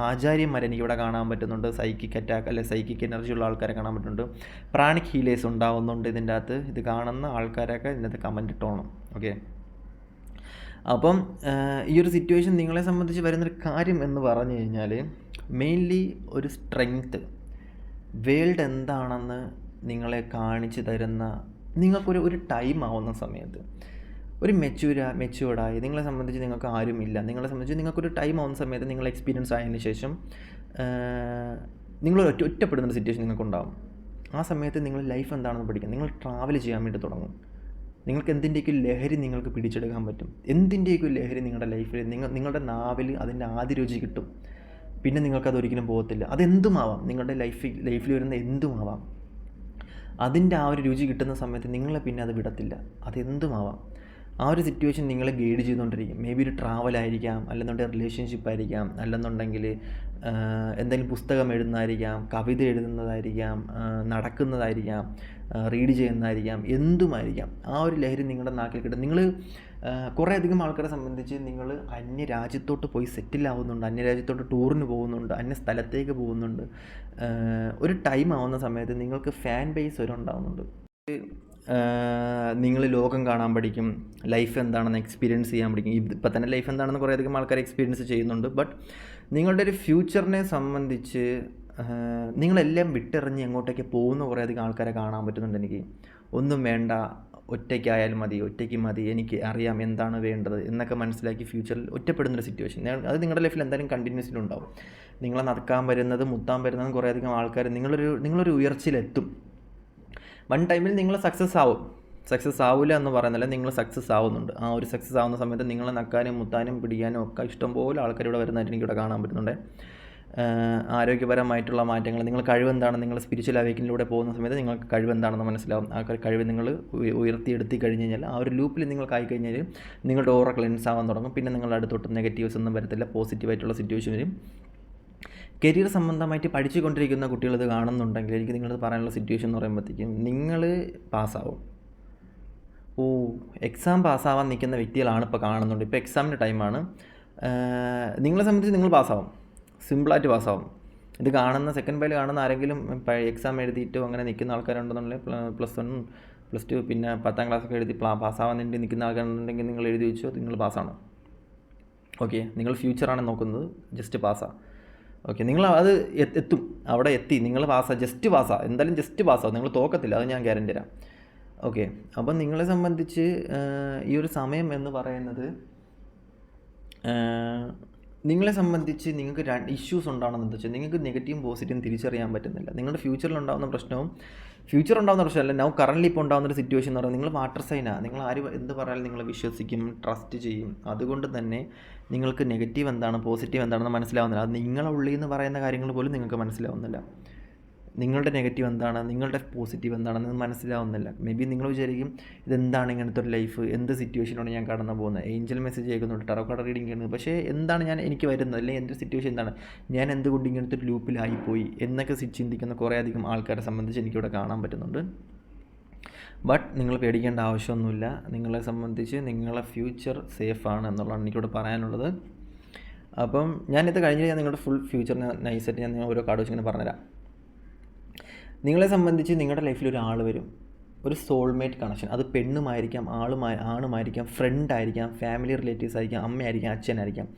ആചാര്യന്മാരെ എനിക്കിവിടെ കാണാൻ പറ്റുന്നുണ്ട്, സൈക്കിക് അറ്റാക്ക് അല്ലെ സൈക്കിക് എനർജി ഉള്ള ആൾക്കാരെ കാണാൻ പറ്റുന്നുണ്ട്, പ്രാണിക് ഹീലേഴ്സ് ഉണ്ടാവുന്നുണ്ട് ഇതിൻ്റെ അകത്ത്. ഇത് കാണുന്ന ആൾക്കാരൊക്കെ ഇതിനകത്ത് കമൻറ്റ് ഇട്ടോണം. ഓക്കെ, അപ്പം ഈ ഒരു സിറ്റുവേഷൻ നിങ്ങളെ സംബന്ധിച്ച് വരുന്നൊരു കാര്യം എന്ന് പറഞ്ഞു കഴിഞ്ഞാൽ മെയിൻലി ഒരു സ്ട്രെങ്ത്ത്, വേൾഡ് എന്താണെന്ന് നിങ്ങളെ കാണിച്ചു തരുന്ന നിങ്ങൾക്കൊരു ടൈം ആവുന്ന സമയത്ത് ഒരു മെച്യൂർഡായി നിങ്ങളെ സംബന്ധിച്ച് നിങ്ങൾക്ക് ആരുമില്ല, നിങ്ങളെ സംബന്ധിച്ച് നിങ്ങൾക്കൊരു ടൈം ആവുന്ന സമയത്ത് നിങ്ങൾ എക്സ്പീരിയൻസ് ആയതിനു ശേഷം നിങ്ങൾ ഒറ്റപ്പെടുന്ന സിറ്റുവേഷൻ നിങ്ങൾക്കുണ്ടാകും. ആ സമയത്ത് നിങ്ങൾ ലൈഫ് എന്താണെന്ന് പഠിക്കും, നിങ്ങൾ ട്രാവൽ ചെയ്യാൻ വേണ്ടി തുടങ്ങും. നിങ്ങൾക്ക് എന്തിൻ്റെയൊക്കെ ലഹരി നിങ്ങൾക്ക് പിടിച്ചെടുക്കാൻ പറ്റും, എന്തിൻ്റെയൊക്കെ ലഹരി നിങ്ങളുടെ ലൈഫിൽ നിങ്ങളുടെ നാവിൽ അതിൻ്റെ ആദ്യ രുചി കിട്ടും. പിന്നെ നിങ്ങൾക്കതൊരിക്കലും പോകത്തില്ല. അതെന്തുമാവാം, നിങ്ങളുടെ ലൈഫിൽ വരുന്ന എന്തുമാവാം. അതിൻ്റെ ആ ഒരു രുചി കിട്ടുന്ന സമയത്ത് നിങ്ങളെ പിന്നെ അത് വിടത്തില്ല. അതെന്തുമാവാം. ആ ഒരു സിറ്റുവേഷൻ നിങ്ങളെ ഗൈഡ് ചെയ്തുകൊണ്ടിരിക്കും. മേ ബി ഒരു ട്രാവലായിരിക്കാം, അല്ലെന്നുണ്ടെങ്കിൽ റിലേഷൻഷിപ്പ് ആയിരിക്കാം, അല്ലെന്നുണ്ടെങ്കിൽ എന്തെങ്കിലും പുസ്തകം എഴുതുന്നതായിരിക്കാം, കവിത എഴുതുന്നതായിരിക്കാം, നടക്കുന്നതായിരിക്കാം, റീഡ് ചെയ്യുന്നതായിരിക്കാം, എന്തുമായിരിക്കാം. ആ ഒരു ലഹരി നിങ്ങളുടെ നാക്കിൽ കിട്ടും. നിങ്ങൾ കുറേ അധികം ആൾക്കാരെ സംബന്ധിച്ച് നിങ്ങൾ അന്യരാജ്യത്തോട്ട് പോയി സെറ്റിലാവുന്നുണ്ട്, അന്യരാജ്യത്തോട്ട് ടൂറിന് പോകുന്നുണ്ട്, അന്യ സ്ഥലത്തേക്ക് പോകുന്നുണ്ട്. ഒരു ടൈം ആവുന്ന സമയത്ത് നിങ്ങൾക്ക് ഫാൻ ബേസ് വരെ ഉണ്ടാകുന്നുണ്ട്. നിങ്ങൾ ലോകം കാണാൻ പഠിക്കും, ലൈഫ് എന്താണെന്ന് എക്സ്പീരിയൻസ് ചെയ്യാൻ പഠിക്കും. ഇപ്പം തന്നെ ലൈഫ് എന്താണെന്ന് കുറേ അധികം ആൾക്കാർ എക്സ്പീരിയൻസ് ചെയ്യുന്നുണ്ട്. ബട്ട് നിങ്ങളുടെ ഒരു ഫ്യൂച്ചറിനെ സംബന്ധിച്ച് നിങ്ങളെല്ലാം വിട്ടെറിഞ്ഞ് എങ്ങോട്ടേക്ക് പോകുന്ന കുറേ അധികം ആൾക്കാരെ കാണാൻ പറ്റുന്നുണ്ട് എനിക്ക്. ഒന്നും വേണ്ട, ഒറ്റയ്ക്കായാലും മതി, ഒറ്റയ്ക്ക് മതി, എനിക്ക് അറിയാം എന്താണ് വേണ്ടത് എന്നൊക്കെ മനസ്സിലാക്കി ഫ്യൂച്ചറിൽ ഒറ്റപ്പെടുന്നൊരു സിറ്റുവേഷൻ അത് നിങ്ങളുടെ ലൈഫിൽ എന്തായാലും കണ്ടിന്യൂസ്ലി ഉണ്ടാവും. നിങ്ങളെ നടക്കാൻ വരുന്നതും മുത്താൻ വരുന്നതും കുറേ അധികം ആൾക്കാർ നിങ്ങളൊരു ഉയർച്ചയിലെത്തും. വൺ ടൈമിൽ നിങ്ങൾ സക്സസ് ആവില്ല എന്ന് പറയുന്നില്ല, നിങ്ങൾ സക്സസ് ആവുന്നുണ്ട്. ആ ഒരു സക്സസ് ആവുന്ന സമയത്ത് നിങ്ങളെ നക്കാനും മുത്താനും പിടിക്കാനും ഒക്കെ ഇഷ്ടംപോലെ ആൾക്കാർ ഇവിടെ വരുന്നതായിട്ട് എനിക്കിവിടെ കാണാൻ പറ്റുന്നുണ്ട്. ആരോഗ്യപരമായിട്ടുള്ള മാറ്റങ്ങൾ, നിങ്ങൾ കഴിവെന്താണ്, നിങ്ങൾ സ്പിരിച്വൽ അവേക്കിനിലൂടെ പോകുന്ന സമയത്ത് നിങ്ങൾക്ക് കഴിവെന്താണെന്ന് മനസ്സിലാവും. ആ കഴിവ് നിങ്ങൾ ഉയർത്തിയെടുത്തി കഴിഞ്ഞ് കഴിഞ്ഞാൽ ആ ഒരു ലൂപ്പിൽ നിങ്ങൾക്കായി കഴിഞ്ഞാൽ നിങ്ങളുടെ ഓറ ക്ലെൻസ് ആവാൻ തുടങ്ങും. പിന്നെ നിങ്ങളുടെ അടുത്തോട്ട് നെഗറ്റീവ്സ് ഒന്നും വരത്തില്ല, പോസിറ്റീവായിട്ടുള്ള സിറ്റുവേഷൻ വരും. കരിയർ സംബന്ധമായിട്ട് പഠിച്ചുകൊണ്ടിരിക്കുന്ന കുട്ടികൾ ഇത് കാണുന്നുണ്ടെങ്കിൽ എനിക്ക് നിങ്ങളത് പറയാനുള്ള സിറ്റുവേഷൻ എന്ന് പറയുമ്പോഴത്തേക്കും നിങ്ങൾ പാസ്സാവും. എക്സാം പാസ്സാവാൻ നിൽക്കുന്ന വ്യക്തികളാണ് ഇപ്പോൾ കാണുന്നുണ്ട്. ഇപ്പോൾ എക്സാമിൻ്റെ ടൈമാണ്. നിങ്ങളെ സംബന്ധിച്ച് നിങ്ങൾ പാസ്സാവും, സിമ്പിളായിട്ട് പാസ്സാവും. ഇത് കാണുന്ന സെക്കൻഡ് ബൈൽ കാണുന്ന ആരെങ്കിലും എക്സാം എഴുതിയിട്ടോ അങ്ങനെ നിൽക്കുന്ന ആൾക്കാരുണ്ടെന്നുണ്ടെങ്കിൽ +1 +2 പിന്നെ 10ാം ക്ലാസ്സൊക്കെ എഴുതി പാസ്സാവാൻ വേണ്ടി നിൽക്കുന്ന ആൾക്കാരുണ്ടെങ്കിൽ നിങ്ങൾ എഴുതി വെച്ചോ, നിങ്ങൾ പാസ്സാണ്. ഓക്കെ, നിങ്ങൾ ഫ്യൂച്ചറാണ് നോക്കുന്നത്, ജസ്റ്റ് പാസ്സാണ്. ഓക്കെ, നിങ്ങൾ അത് എത്തും, അവിടെ എത്തി, നിങ്ങൾ ജസ്റ്റ് പാസ്സാണ്, എന്തായാലും ജസ്റ്റ് പാസ്സാവും, നിങ്ങൾ തോക്കത്തില്ല, അത് ഞാൻ ഗ്യാരണ്ടി തരാം. ഓക്കെ, അപ്പം നിങ്ങളെ സംബന്ധിച്ച് ഈ ഒരു സമയം എന്ന് പറയുന്നത് നിങ്ങളെ സംബന്ധിച്ച് നിങ്ങൾക്ക് ഇഷ്യൂസ് ഉണ്ടാവണമെന്ന് എന്താ വെച്ചാൽ നിങ്ങൾക്ക് നെഗറ്റീവും പോസിറ്റീവും തിരിച്ചറിയാൻ പറ്റുന്നില്ല. നിങ്ങളുടെ ഫ്യൂച്ചറിലുണ്ടാകുന്ന പ്രശ്നമല്ല, നൗ കറൻ്റ് ഇപ്പോൾ ഉണ്ടാകുന്നൊരു സിറ്റുവേഷൻ എന്ന് പറയുന്നത് നിങ്ങൾ വാട്ടർ സൈനാണ്. നിങ്ങൾ ആര് എന്ത് പറയാനും നിങ്ങൾ വിശ്വസിക്കും, ട്രസ്റ്റ് ചെയ്യും. അതുകൊണ്ട് തന്നെ നിങ്ങൾക്ക് നെഗറ്റീവ് എന്താണ് പോസിറ്റീവ് എന്താണെന്ന് മനസ്സിലാവുന്നില്ല. അത് നിങ്ങളുടെ ഉള്ളിൽ നിന്ന് പറയുന്ന കാര്യങ്ങൾ പോലും നിങ്ങൾക്ക് മനസ്സിലാവുന്നില്ല. നിങ്ങളുടെ നെഗറ്റീവ് എന്താണ്, നിങ്ങളുടെ പോസിറ്റീവ് എന്താണെന്ന് മനസ്സിലാവുന്നില്ല. മേ ബി നിങ്ങൾ വിചാരിക്കും ഇതെന്താണ് ഇങ്ങനത്തെ ഒരു ലൈഫ്, എന്ത് സിറ്റുവേഷനാണ് ഞാൻ കടന്നു പോകുന്നത്, ഏഞ്ചൽ മെസ്സേജ് കേൾക്കുന്നുണ്ട്, ടാറോ കാർഡ് റീഡിങ് ചെയ്യുന്നത്, പക്ഷേ എന്താണ് എനിക്ക് വരുന്നത്, അല്ലെങ്കിൽ എൻ്റെ സിറ്റുവേഷൻ എന്താണ്, ഞാൻ എന്തുകൊണ്ട് ഇങ്ങനത്തെ ഒരു ലൂപ്പിലായിപ്പോയി എന്നൊക്കെ ചിന്തിക്കുന്ന കുറേ അധികം ആൾക്കാരെ സംബന്ധിച്ച് എനിക്കിവിടെ കാണാൻ പറ്റുന്നുണ്ട്. ബട്ട് നിങ്ങൾ പേടിക്കേണ്ട ആവശ്യമൊന്നുമില്ല. നിങ്ങളെ സംബന്ധിച്ച് നിങ്ങളെ ഫ്യൂച്ചർ സേഫാണ് എന്നുള്ളതാണ് എനിക്കിവിടെ പറയാനുള്ളത്. അപ്പം ഞാനിത് കഴിഞ്ഞ് ഞാൻ നിങ്ങളുടെ ഫുൾ ഫ്യൂച്ചറിനെ നൈസായിട്ട് ഞാൻ ഓരോ കാർഡ് വെച്ച് ഇങ്ങനെ പറഞ്ഞുതരാം. നിങ്ങളെ സംബന്ധിച്ച് നിങ്ങളുടെ ലൈഫിൽ ഒരാൾ വരും, ഒരു സോൾമേറ്റ് കണക്ഷൻ. അത് പെണ്ണുമായിരിക്കാം, ആണുമായിരിക്കാം, ഫ്രണ്ടായിരിക്കാം, ഫാമിലി റിലേറ്റീവ്സ് ആയിരിക്കാം, അമ്മയായിരിക്കാം, അച്ഛനായിരിക്കാം.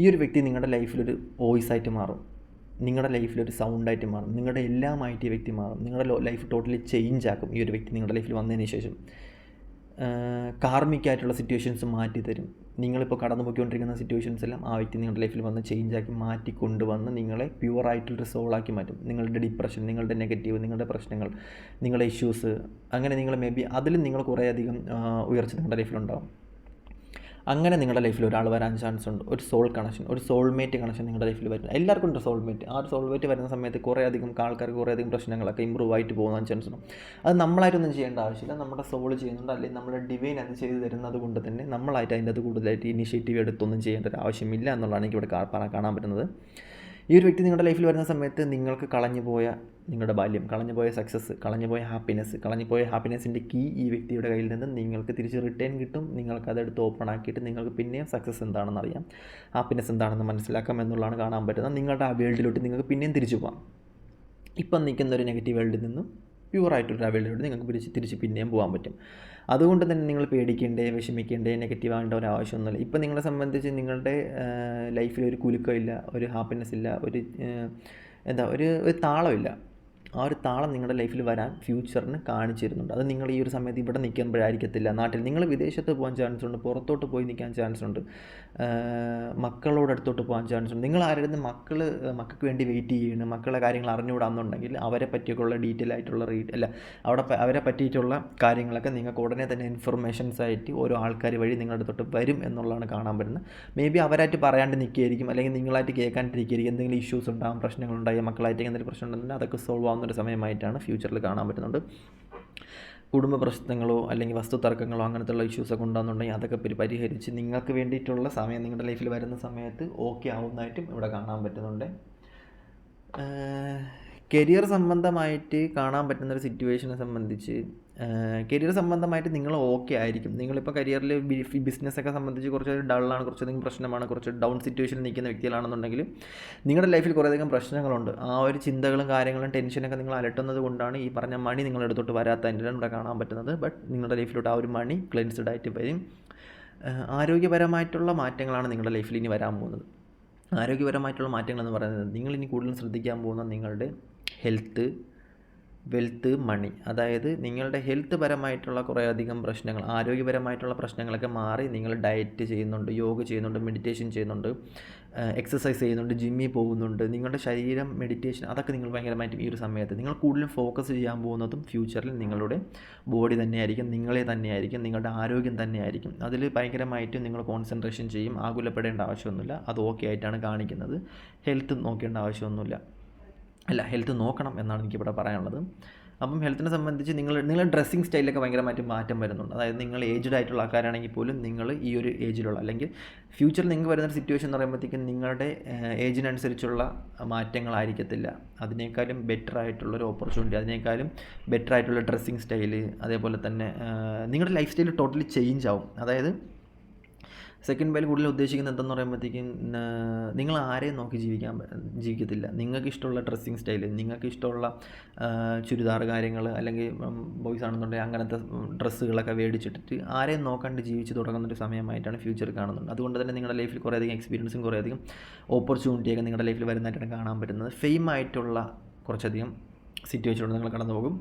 ഈ ഒരു വ്യക്തി നിങ്ങളുടെ ലൈഫിലൊരു വോയിസ് ആയിട്ട് മാറും, നിങ്ങളുടെ ലൈഫിലൊരു സൗണ്ടായിട്ട് മാറും, നിങ്ങളുടെ എല്ലാമായിട്ട് ഈ വ്യക്തി മാറും. നിങ്ങളുടെ ലൈഫ് ടോട്ടലി ചേഞ്ച് ആക്കും ഈ ഒരു വ്യക്തി നിങ്ങളുടെ ലൈഫിൽ വന്നതിന് ശേഷം. കാർമിക്കായിട്ടുള്ള സിറ്റുവേഷൻസ് മാറ്റി തരും. നിങ്ങളിപ്പോൾ കടന്നു പോയിക്കൊണ്ടിരിക്കുന്ന സിറ്റുവേഷൻസ് എല്ലാം ആ വ്യക്തി നിങ്ങളുടെ ലൈഫിൽ വന്ന് ചേഞ്ചാക്കി മാറ്റി കൊണ്ടുവന്ന് നിങ്ങളെ പ്യുവറായിട്ടുള്ളൊരു സോളാക്കി മാറ്റും. നിങ്ങളുടെ ഡിപ്രഷൻ, നിങ്ങളുടെ നെഗറ്റീവ്, നിങ്ങളുടെ പ്രശ്നങ്ങൾ, നിങ്ങളുടെ ഇഷ്യൂസ്, അങ്ങനെ നിങ്ങൾ മേ ബി അതിലും നിങ്ങൾ കുറേയധികം ഉയർച്ച നിങ്ങളുടെ ലൈഫിലുണ്ടാകും. അങ്ങനെ നിങ്ങളുടെ ലൈഫിൽ ഒരാൾ വരാൻ ചാൻസ് ഉണ്ട്. ഒരു സോൾ കണക്ഷൻ, ഒരു സോൾമേറ്റ് കണക്ഷൻ നിങ്ങളുടെ ലൈഫിൽ വരുന്നത്. എല്ലാവർക്കും ഉണ്ട് സോൾമേറ്റ്. ആ ഒരു സോൾമേറ്റ് വരുന്ന സമയത്ത് കുറേയധികം ആൾക്കാർക്ക് കുറേയധികം പ്രശ്നങ്ങളൊക്കെ ഇമ്പ്രൂവ് ആയിട്ട് പോകാൻ ചാൻസ് ഉണ്ട്. അത് നമ്മളായിട്ടൊന്നും ചെയ്യേണ്ട ആവശ്യമില്ല, നമ്മുടെ സോൾ ചെയ്യുന്നുണ്ട്, അല്ലെങ്കിൽ നമ്മുടെ ഡിവൈൻ അത് ചെയ്ത് തരുന്നത് കൊണ്ട് തന്നെ നമ്മളായിട്ട് അതിൻ്റെ അത് കൂടുതലായിട്ട് ഇനിഷ്യേറ്റീവ് എടുത്തൊന്നും ചെയ്യേണ്ട ഒരു ആവശ്യമില്ല എന്നുള്ളതാണ് എനിക്കിവിടെ കാണാൻ പറ്റുന്നത്. ഈ ഒരു വ്യക്തി നിങ്ങളുടെ ലൈഫിൽ വരുന്ന സമയത്ത് നിങ്ങൾക്ക് കളഞ്ഞുപോയ നിങ്ങളുടെ ബാല്യം, കളഞ്ഞുപോയ സക്സസ്, കളഞ്ഞുപോയ ഹാപ്പിനെസ്സിൻ്റെ കീ ഈ വ്യക്തിയുടെ കയ്യിൽ നിന്ന് നിങ്ങൾക്ക് തിരിച്ച് റിട്ടേൺ കിട്ടും. നിങ്ങൾക്കതെടുത്ത് ഓപ്പൺ ആക്കിയിട്ട് നിങ്ങൾക്ക് പിന്നെയും സക്സസ് എന്താണെന്ന് അറിയാം, ഹാപ്പിനെസ് എന്താണെന്ന് മനസ്സിലാക്കാം എന്നുള്ളതാണ് കാണാൻ പറ്റുന്നത്. നിങ്ങളുടെ ആ വേൾഡിലോട്ട് നിങ്ങൾക്ക് പിന്നെയും തിരിച്ചു പോകാം. ഇപ്പം നിൽക്കുന്ന ഒരു നെഗറ്റീവ് വേൾഡിൽ നിന്നും പ്യുവറായിട്ടൊരു വേൾഡിലോട്ട് നിങ്ങൾക്ക് തിരിച്ച് പിന്നെയും പോകാൻ പറ്റും. അതുകൊണ്ട് തന്നെ നിങ്ങൾ പേടിക്കേണ്ടേ, വിഷമിക്കേണ്ടേ, നെഗറ്റീവ് ആകേണ്ട ഒരു ആവശ്യമൊന്നുമില്ല. ഇപ്പം നിങ്ങളെ സംബന്ധിച്ച് നിങ്ങളുടെ ലൈഫിൽ ഒരു കുലുക്കമില്ല, ഒരു ഹാപ്പിനെസ് ഇല്ല, ഒരു താളമില്ല. ആ ഒരു താളം നിങ്ങളുടെ ലൈഫിൽ വരാൻ ഫ്യൂച്ചറിന് കാണിച്ചു തരുന്നുണ്ട്. അത് നിങ്ങൾ ഈ ഒരു സമയത്ത് ഇവിടെ നിൽക്കുമ്പോഴായിരിക്കത്തില്ല, നാട്ടിൽ നിങ്ങൾ വിദേശത്ത് പോകാൻ ചാൻസ് ഉണ്ട്, പുറത്തോട്ട് പോയി നിൽക്കാൻ ചാൻസ് ഉണ്ട്, മക്കളോട് അടുത്തോട്ട് പോകാൻ ചാൻസ് ഉണ്ട്. നിങ്ങൾ ആരുടെ മക്കൾക്ക് വേണ്ടി വെയിറ്റ് ചെയ്യുന്നു, മക്കളുടെ കാര്യങ്ങൾ അറിഞ്ഞുകൂടാന്നുണ്ടെങ്കിൽ അവരെ പറ്റിയൊക്കെയുള്ള ഡീറ്റെയിൽ ആയിട്ടുള്ള അവരെ പറ്റിയിട്ടുള്ള കാര്യങ്ങളൊക്കെ നിങ്ങൾക്ക് ഉടനെ തന്നെ ഇൻഫർമേഷൻസ് ആയിട്ട് ഓരോ ആൾക്കാർ വഴി നിങ്ങളുടെ അടുത്തോട്ട് വരും എന്നുള്ളതാണ് കാണാൻ പറ്റുന്നത്. മേ ബി അവരായിട്ട് പറയാണ്ട് നിൽക്കുകയായിരിക്കും, അല്ലെങ്കിൽ നിങ്ങളായിട്ട് കേൾക്കാണ്ടിരിക്കുകയായിരിക്കും. എന്തെങ്കിലും ഇഷ്യൂസ് ഉണ്ടാകും, പ്രശ്നങ്ങളുണ്ടായി, മക്കളായിട്ട് എന്തെങ്കിലും പ്രശ്നം ഉണ്ടെങ്കിൽ അതൊക്കെ സോൾവ് ആവുന്നൊരു സമയമായിട്ടാണ് ഫ്യൂച്ചറിൽ കാണാൻ പറ്റുന്നുണ്ട്. കുടുംബ പ്രശ്നങ്ങളോ അല്ലെങ്കിൽ വസ്തു തർക്കങ്ങളോ അങ്ങനത്തെയുള്ള ഇഷ്യൂസൊക്കെ ഉണ്ടാകുന്നുണ്ടെങ്കിൽ അതൊക്കെ പരിഹരിച്ച് നിങ്ങൾക്ക് വേണ്ടിയിട്ടുള്ള സമയം നിങ്ങളുടെ ലൈഫിൽ വരുന്ന സമയത്ത് ഓക്കെ ആവുന്നതായിട്ടും ഇവിടെ കാണാൻ പറ്റുന്നുണ്ട്. കരിയർ സംബന്ധമായിട്ട് കാണാൻ പറ്റുന്നൊരു സിറ്റുവേഷനെ സംബന്ധിച്ച് കരിയർ സംബന്ധമായിട്ട് നിങ്ങൾ ഓക്കെ ആയിരിക്കും. നിങ്ങളിപ്പോൾ കരിയറിൽ ബിസിനസ്സൊക്കെ സംബന്ധിച്ച് കുറച്ച് ഡള്ളാണ്, കുറച്ചധികം പ്രശ്നമാണ്, കുറച്ച് ഡൗൺ സിറ്റുവേഷനിൽ നിൽക്കുന്ന വ്യക്തികളാണെന്നുണ്ടെങ്കിൽ നിങ്ങളുടെ ലൈഫിൽ കുറേയധികം പ്രശ്നങ്ങളുണ്ട്. ആ ഒരു ചിന്തകളും കാര്യങ്ങളും ടെൻഷനൊക്കെ നിങ്ങൾ അലട്ടുന്നത് കൊണ്ടാണ് ഈ പറഞ്ഞ മണി നിങ്ങളുടെ അടുത്തോട്ട് വരാത്തതിൻ്റെയാണ് ഇവിടെ കാണാൻ പറ്റുന്നത്. ബട്ട് നിങ്ങളുടെ ലൈഫിലോട്ട് ആ ഒരു മണി ക്ലെൻസ്ഡ് ആയിട്ട് വരും. ആരോഗ്യപരമായിട്ടുള്ള മാറ്റങ്ങളാണ് നിങ്ങളുടെ ലൈഫിൽ ഇനി വരാൻ പോകുന്നത്. ആരോഗ്യപരമായിട്ടുള്ള മാറ്റങ്ങളെന്ന് പറയുന്നത് നിങ്ങളിനി കൂടുതലും ശ്രദ്ധിക്കാൻ പോകുന്ന നിങ്ങളുടെ ഹെൽത്ത്, വെൽത്ത്, മണി. അതായത് നിങ്ങളുടെ ഹെൽത്ത് പരമായിട്ടുള്ള കുറേയധികം പ്രശ്നങ്ങൾ, ആരോഗ്യപരമായിട്ടുള്ള പ്രശ്നങ്ങളൊക്കെ മാറി നിങ്ങൾ ഡയറ്റ് ചെയ്യുന്നുണ്ട്, യോഗ ചെയ്യുന്നുണ്ട്, മെഡിറ്റേഷൻ ചെയ്യുന്നുണ്ട്, എക്സസൈസ് ചെയ്യുന്നുണ്ട്, ജിമ്മിൽ പോകുന്നുണ്ട്, നിങ്ങളുടെ ശരീരം, മെഡിറ്റേഷൻ, അതൊക്കെ നിങ്ങൾ ഭയങ്കരമായിട്ടും ഈ ഒരു സമയത്ത് നിങ്ങൾ കൂടുതലും ഫോക്കസ് ചെയ്യാൻ പോകുന്നതും ഫ്യൂച്ചറിൽ നിങ്ങളുടെ ബോഡി തന്നെയായിരിക്കും, നിങ്ങളെ തന്നെയായിരിക്കും, നിങ്ങളുടെ ആരോഗ്യം തന്നെയായിരിക്കും. അതിൽ ഭയങ്കരമായിട്ടും നിങ്ങൾ കോൺസെൻട്രേഷൻ ചെയ്യും. ആകുലപ്പെടേണ്ട ആവശ്യമൊന്നുമില്ല, അത് ഓക്കെ ആയിട്ടാണ് കാണിക്കുന്നത്. ഹെൽത്ത് നോക്കേണ്ട ആവശ്യമൊന്നുമില്ല, ഹെൽത്ത് നോക്കണം എന്നാണ് എനിക്കിവിടെ പറയാനുള്ളത്. അപ്പം ഹെൽത്തിനെ സംബന്ധിച്ച് നിങ്ങളുടെ ഡ്രസ്സിങ് സ്റ്റൈലൊക്കെ ഭയങ്കരമായിട്ട് മാറ്റം വരുന്നുണ്ട്. അതായത് നിങ്ങൾ ഏജ്ഡ് ആയിട്ടുള്ള ആൾക്കാരാണെങ്കിൽ പോലും നിങ്ങൾ ഈ ഒരു ഏജിലുള്ള, അല്ലെങ്കിൽ ഫ്യൂച്ചറിൽ നിങ്ങൾക്ക് വരുന്ന സിറ്റുവേഷൻ എന്ന് പറയുമ്പോഴത്തേക്കും നിങ്ങളുടെ ഏജിനനുസരിച്ചുള്ള മാറ്റങ്ങളായിരിക്കത്തില്ല. അതിനേക്കാളും ബെറ്റർ ആയിട്ടുള്ളൊരു ഓപ്പർച്യൂണിറ്റി, അതിനേക്കാളും ബെറ്റർ ആയിട്ടുള്ള ഡ്രസ്സിങ് സ്റ്റൈല്, അതേപോലെ തന്നെ നിങ്ങളുടെ ലൈഫ് സ്റ്റൈൽ ടോട്ടലി ചേഞ്ച് ആവും. അതായത് സെക്കൻഡ് ബൈൽ കൂടുതൽ ഉദ്ദേശിക്കുന്നത് എന്തെന്ന് പറയുമ്പോഴത്തേക്കും നിങ്ങൾ ആരെയും നോക്കി ജീവിക്കത്തില്ല. നിങ്ങൾക്ക് ഇഷ്ടമുള്ള ഡ്രസ്സിങ് സ്റ്റൈല്, നിങ്ങൾക്ക് ഇഷ്ടമുള്ള ചുരിദാർ കാര്യങ്ങൾ, അല്ലെങ്കിൽ ബോയ്സ് ആണെന്നുണ്ടെങ്കിൽ അങ്ങനത്തെ ഡ്രസ്സുകളൊക്കെ മേടിച്ചിട്ടിട്ട് ആരെയും നോക്കാണ്ട് ജീവിച്ച് തുടങ്ങുന്നൊരു സമയമായിട്ടാണ് ഫ്യൂച്ചർ കാണുന്നത്. അതുകൊണ്ട് തന്നെ നിങ്ങളുടെ ലൈഫിൽ കുറേയധികം എക്സ്പീരിയൻസും കുറേയധികം ഓപ്പർച്യൂണിറ്റിയൊക്കെ നിങ്ങളുടെ ലൈഫിൽ വരുന്നതായിട്ടാണ് കാണാൻ പറ്റുന്നത്. ഫെയിം ആയിട്ടുള്ള കുറച്ചധികം സിറ്റുവേഷനിലൂടെ നിങ്ങൾ കടന്നു പോകും.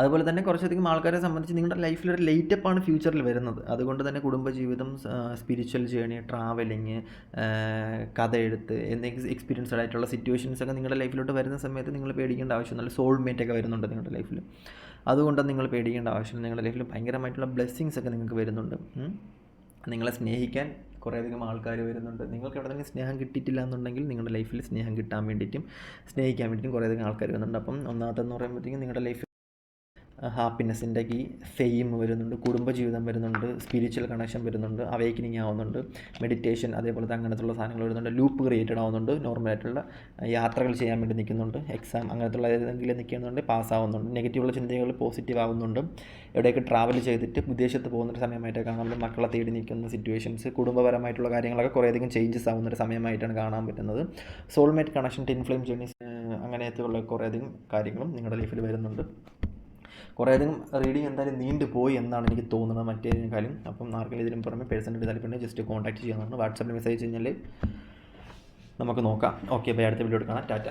അതുപോലെ തന്നെ കുറച്ചധികം ആൾക്കാരെ സംബന്ധിച്ച് നിങ്ങളുടെ ലൈഫിലൊരു ലേറ്റപ്പാണ് ഫ്യൂച്ചറിൽ വരുന്നത്. അതുകൊണ്ട് തന്നെ കുടുംബജീവിതം, സ്പിരിച്വൽ ജേണി, ട്രാവലിങ്, കഥ എഴുത്ത് എന്നീ എക്സ്പീരിയൻസ്ഡ് ആയിട്ടുള്ള സിറ്റുവേഷൻസൊക്കെ നിങ്ങളുടെ ലൈഫിലോട്ട് വരുന്ന സമയത്ത് നിങ്ങൾ പേടിക്കേണ്ട ആവശ്യമൊന്നുമില്ല. സോൾമേറ്റൊക്കെ വരുന്നുണ്ട് നിങ്ങളുടെ ലൈഫിൽ, അതുകൊണ്ട് നിങ്ങൾ പേടിക്കേണ്ട ആവശ്യമില്ല. നിങ്ങളുടെ ലൈഫിൽ ഭയങ്കരമായിട്ടുള്ള ബ്ലെസ്സിങ്സ് ഒക്കെ നിങ്ങൾക്ക് വരുന്നുണ്ട്. നിങ്ങളെ സ്നേഹിക്കാൻ കുറേയധികം ആൾക്കാർ വരുന്നുണ്ട്. നിങ്ങൾക്ക് എവിടെ നിന്ന് സ്നേഹം കിട്ടിയിട്ടില്ല എന്നുണ്ടെങ്കിൽ നിങ്ങളുടെ ലൈഫിൽ സ്നേഹം കിട്ടാൻ വേണ്ടിയിട്ടും സ്നേഹിക്കാൻ വേണ്ടിയിട്ടും കുറേയധികം ആൾക്കാർ വരുന്നുണ്ട്. അപ്പം ഒന്നാമത്തെന്ന് പറയുമ്പോഴത്തേക്കും നിങ്ങളുടെ ലൈഫിൽ ഹാപ്പിനെസ്സിൻ്റെ ഈ ഫെയിം വരുന്നുണ്ട്, കുടുംബജീവിതം വരുന്നുണ്ട്, സ്പിരിച്വൽ കണക്ഷൻ വരുന്നുണ്ട്, അവേക്കനിങ് ആവുന്നുണ്ട്, മെഡിറ്റേഷൻ, അതേപോലെ അങ്ങനത്തുള്ള സാധനങ്ങൾ വരുന്നുണ്ട്, ലൂപ്പ് ക്രിയേറ്റഡ് ആവുന്നുണ്ട്, നോർമലായിട്ടുള്ള യാത്രകൾ ചെയ്യാൻ വേണ്ടി നിൽക്കുന്നുണ്ട്, എക്സാം അങ്ങനത്തുള്ള ഏതെങ്കിലും നിൽക്കുന്നുണ്ട്, പാസ്സാവുന്നുണ്ട്, നെഗറ്റീവുള്ള ചിന്തകൾ പോസിറ്റീവ് ആവുന്നുണ്ട്, എവിടെയൊക്കെ ട്രാവൽ ചെയ്തിട്ട് വിദേശത്ത് പോകുന്നൊരു സമയമായിട്ട് കാണാൻ പറ്റും, മക്കളെ തേടി നിൽക്കുന്ന സിറ്റുവേഷൻസ്, കുടുംബപരമായിട്ടുള്ള കാര്യങ്ങളൊക്കെ കുറേയധികം ചേഞ്ചസ് ആവുന്നൊരു സമയമായിട്ടാണ് കാണാൻ പറ്റുന്നത്. Soulmate connection, tin flame journeys, അങ്ങനെയൊക്കെയുള്ള കുറേയധികം കാര്യങ്ങളും നിങ്ങളുടെ ലൈഫിൽ വരുന്നുണ്ട്. കുറേയധികം റീഡിങ് എന്തായാലും നീണ്ടു പോയി എന്നാണ് എനിക്ക് തോന്നുന്നത് മറ്റേതിനേക്കാളും. അപ്പം ആർക്കെങ്കിലും ഇതിനും പുറമെ പേഴ്സണൽ താല്പര്യം ജസ്റ്റ് കോൺടാക്ട് ചെയ്യാവുന്നതാണ്. വാട്സാപ്പിൽ മെസ്സേജ് കഴിഞ്ഞാൽ നമുക്ക് നോക്കാം. Okay, by. അടുത്ത വീഡിയോ കാണാം. ടാറ്റ.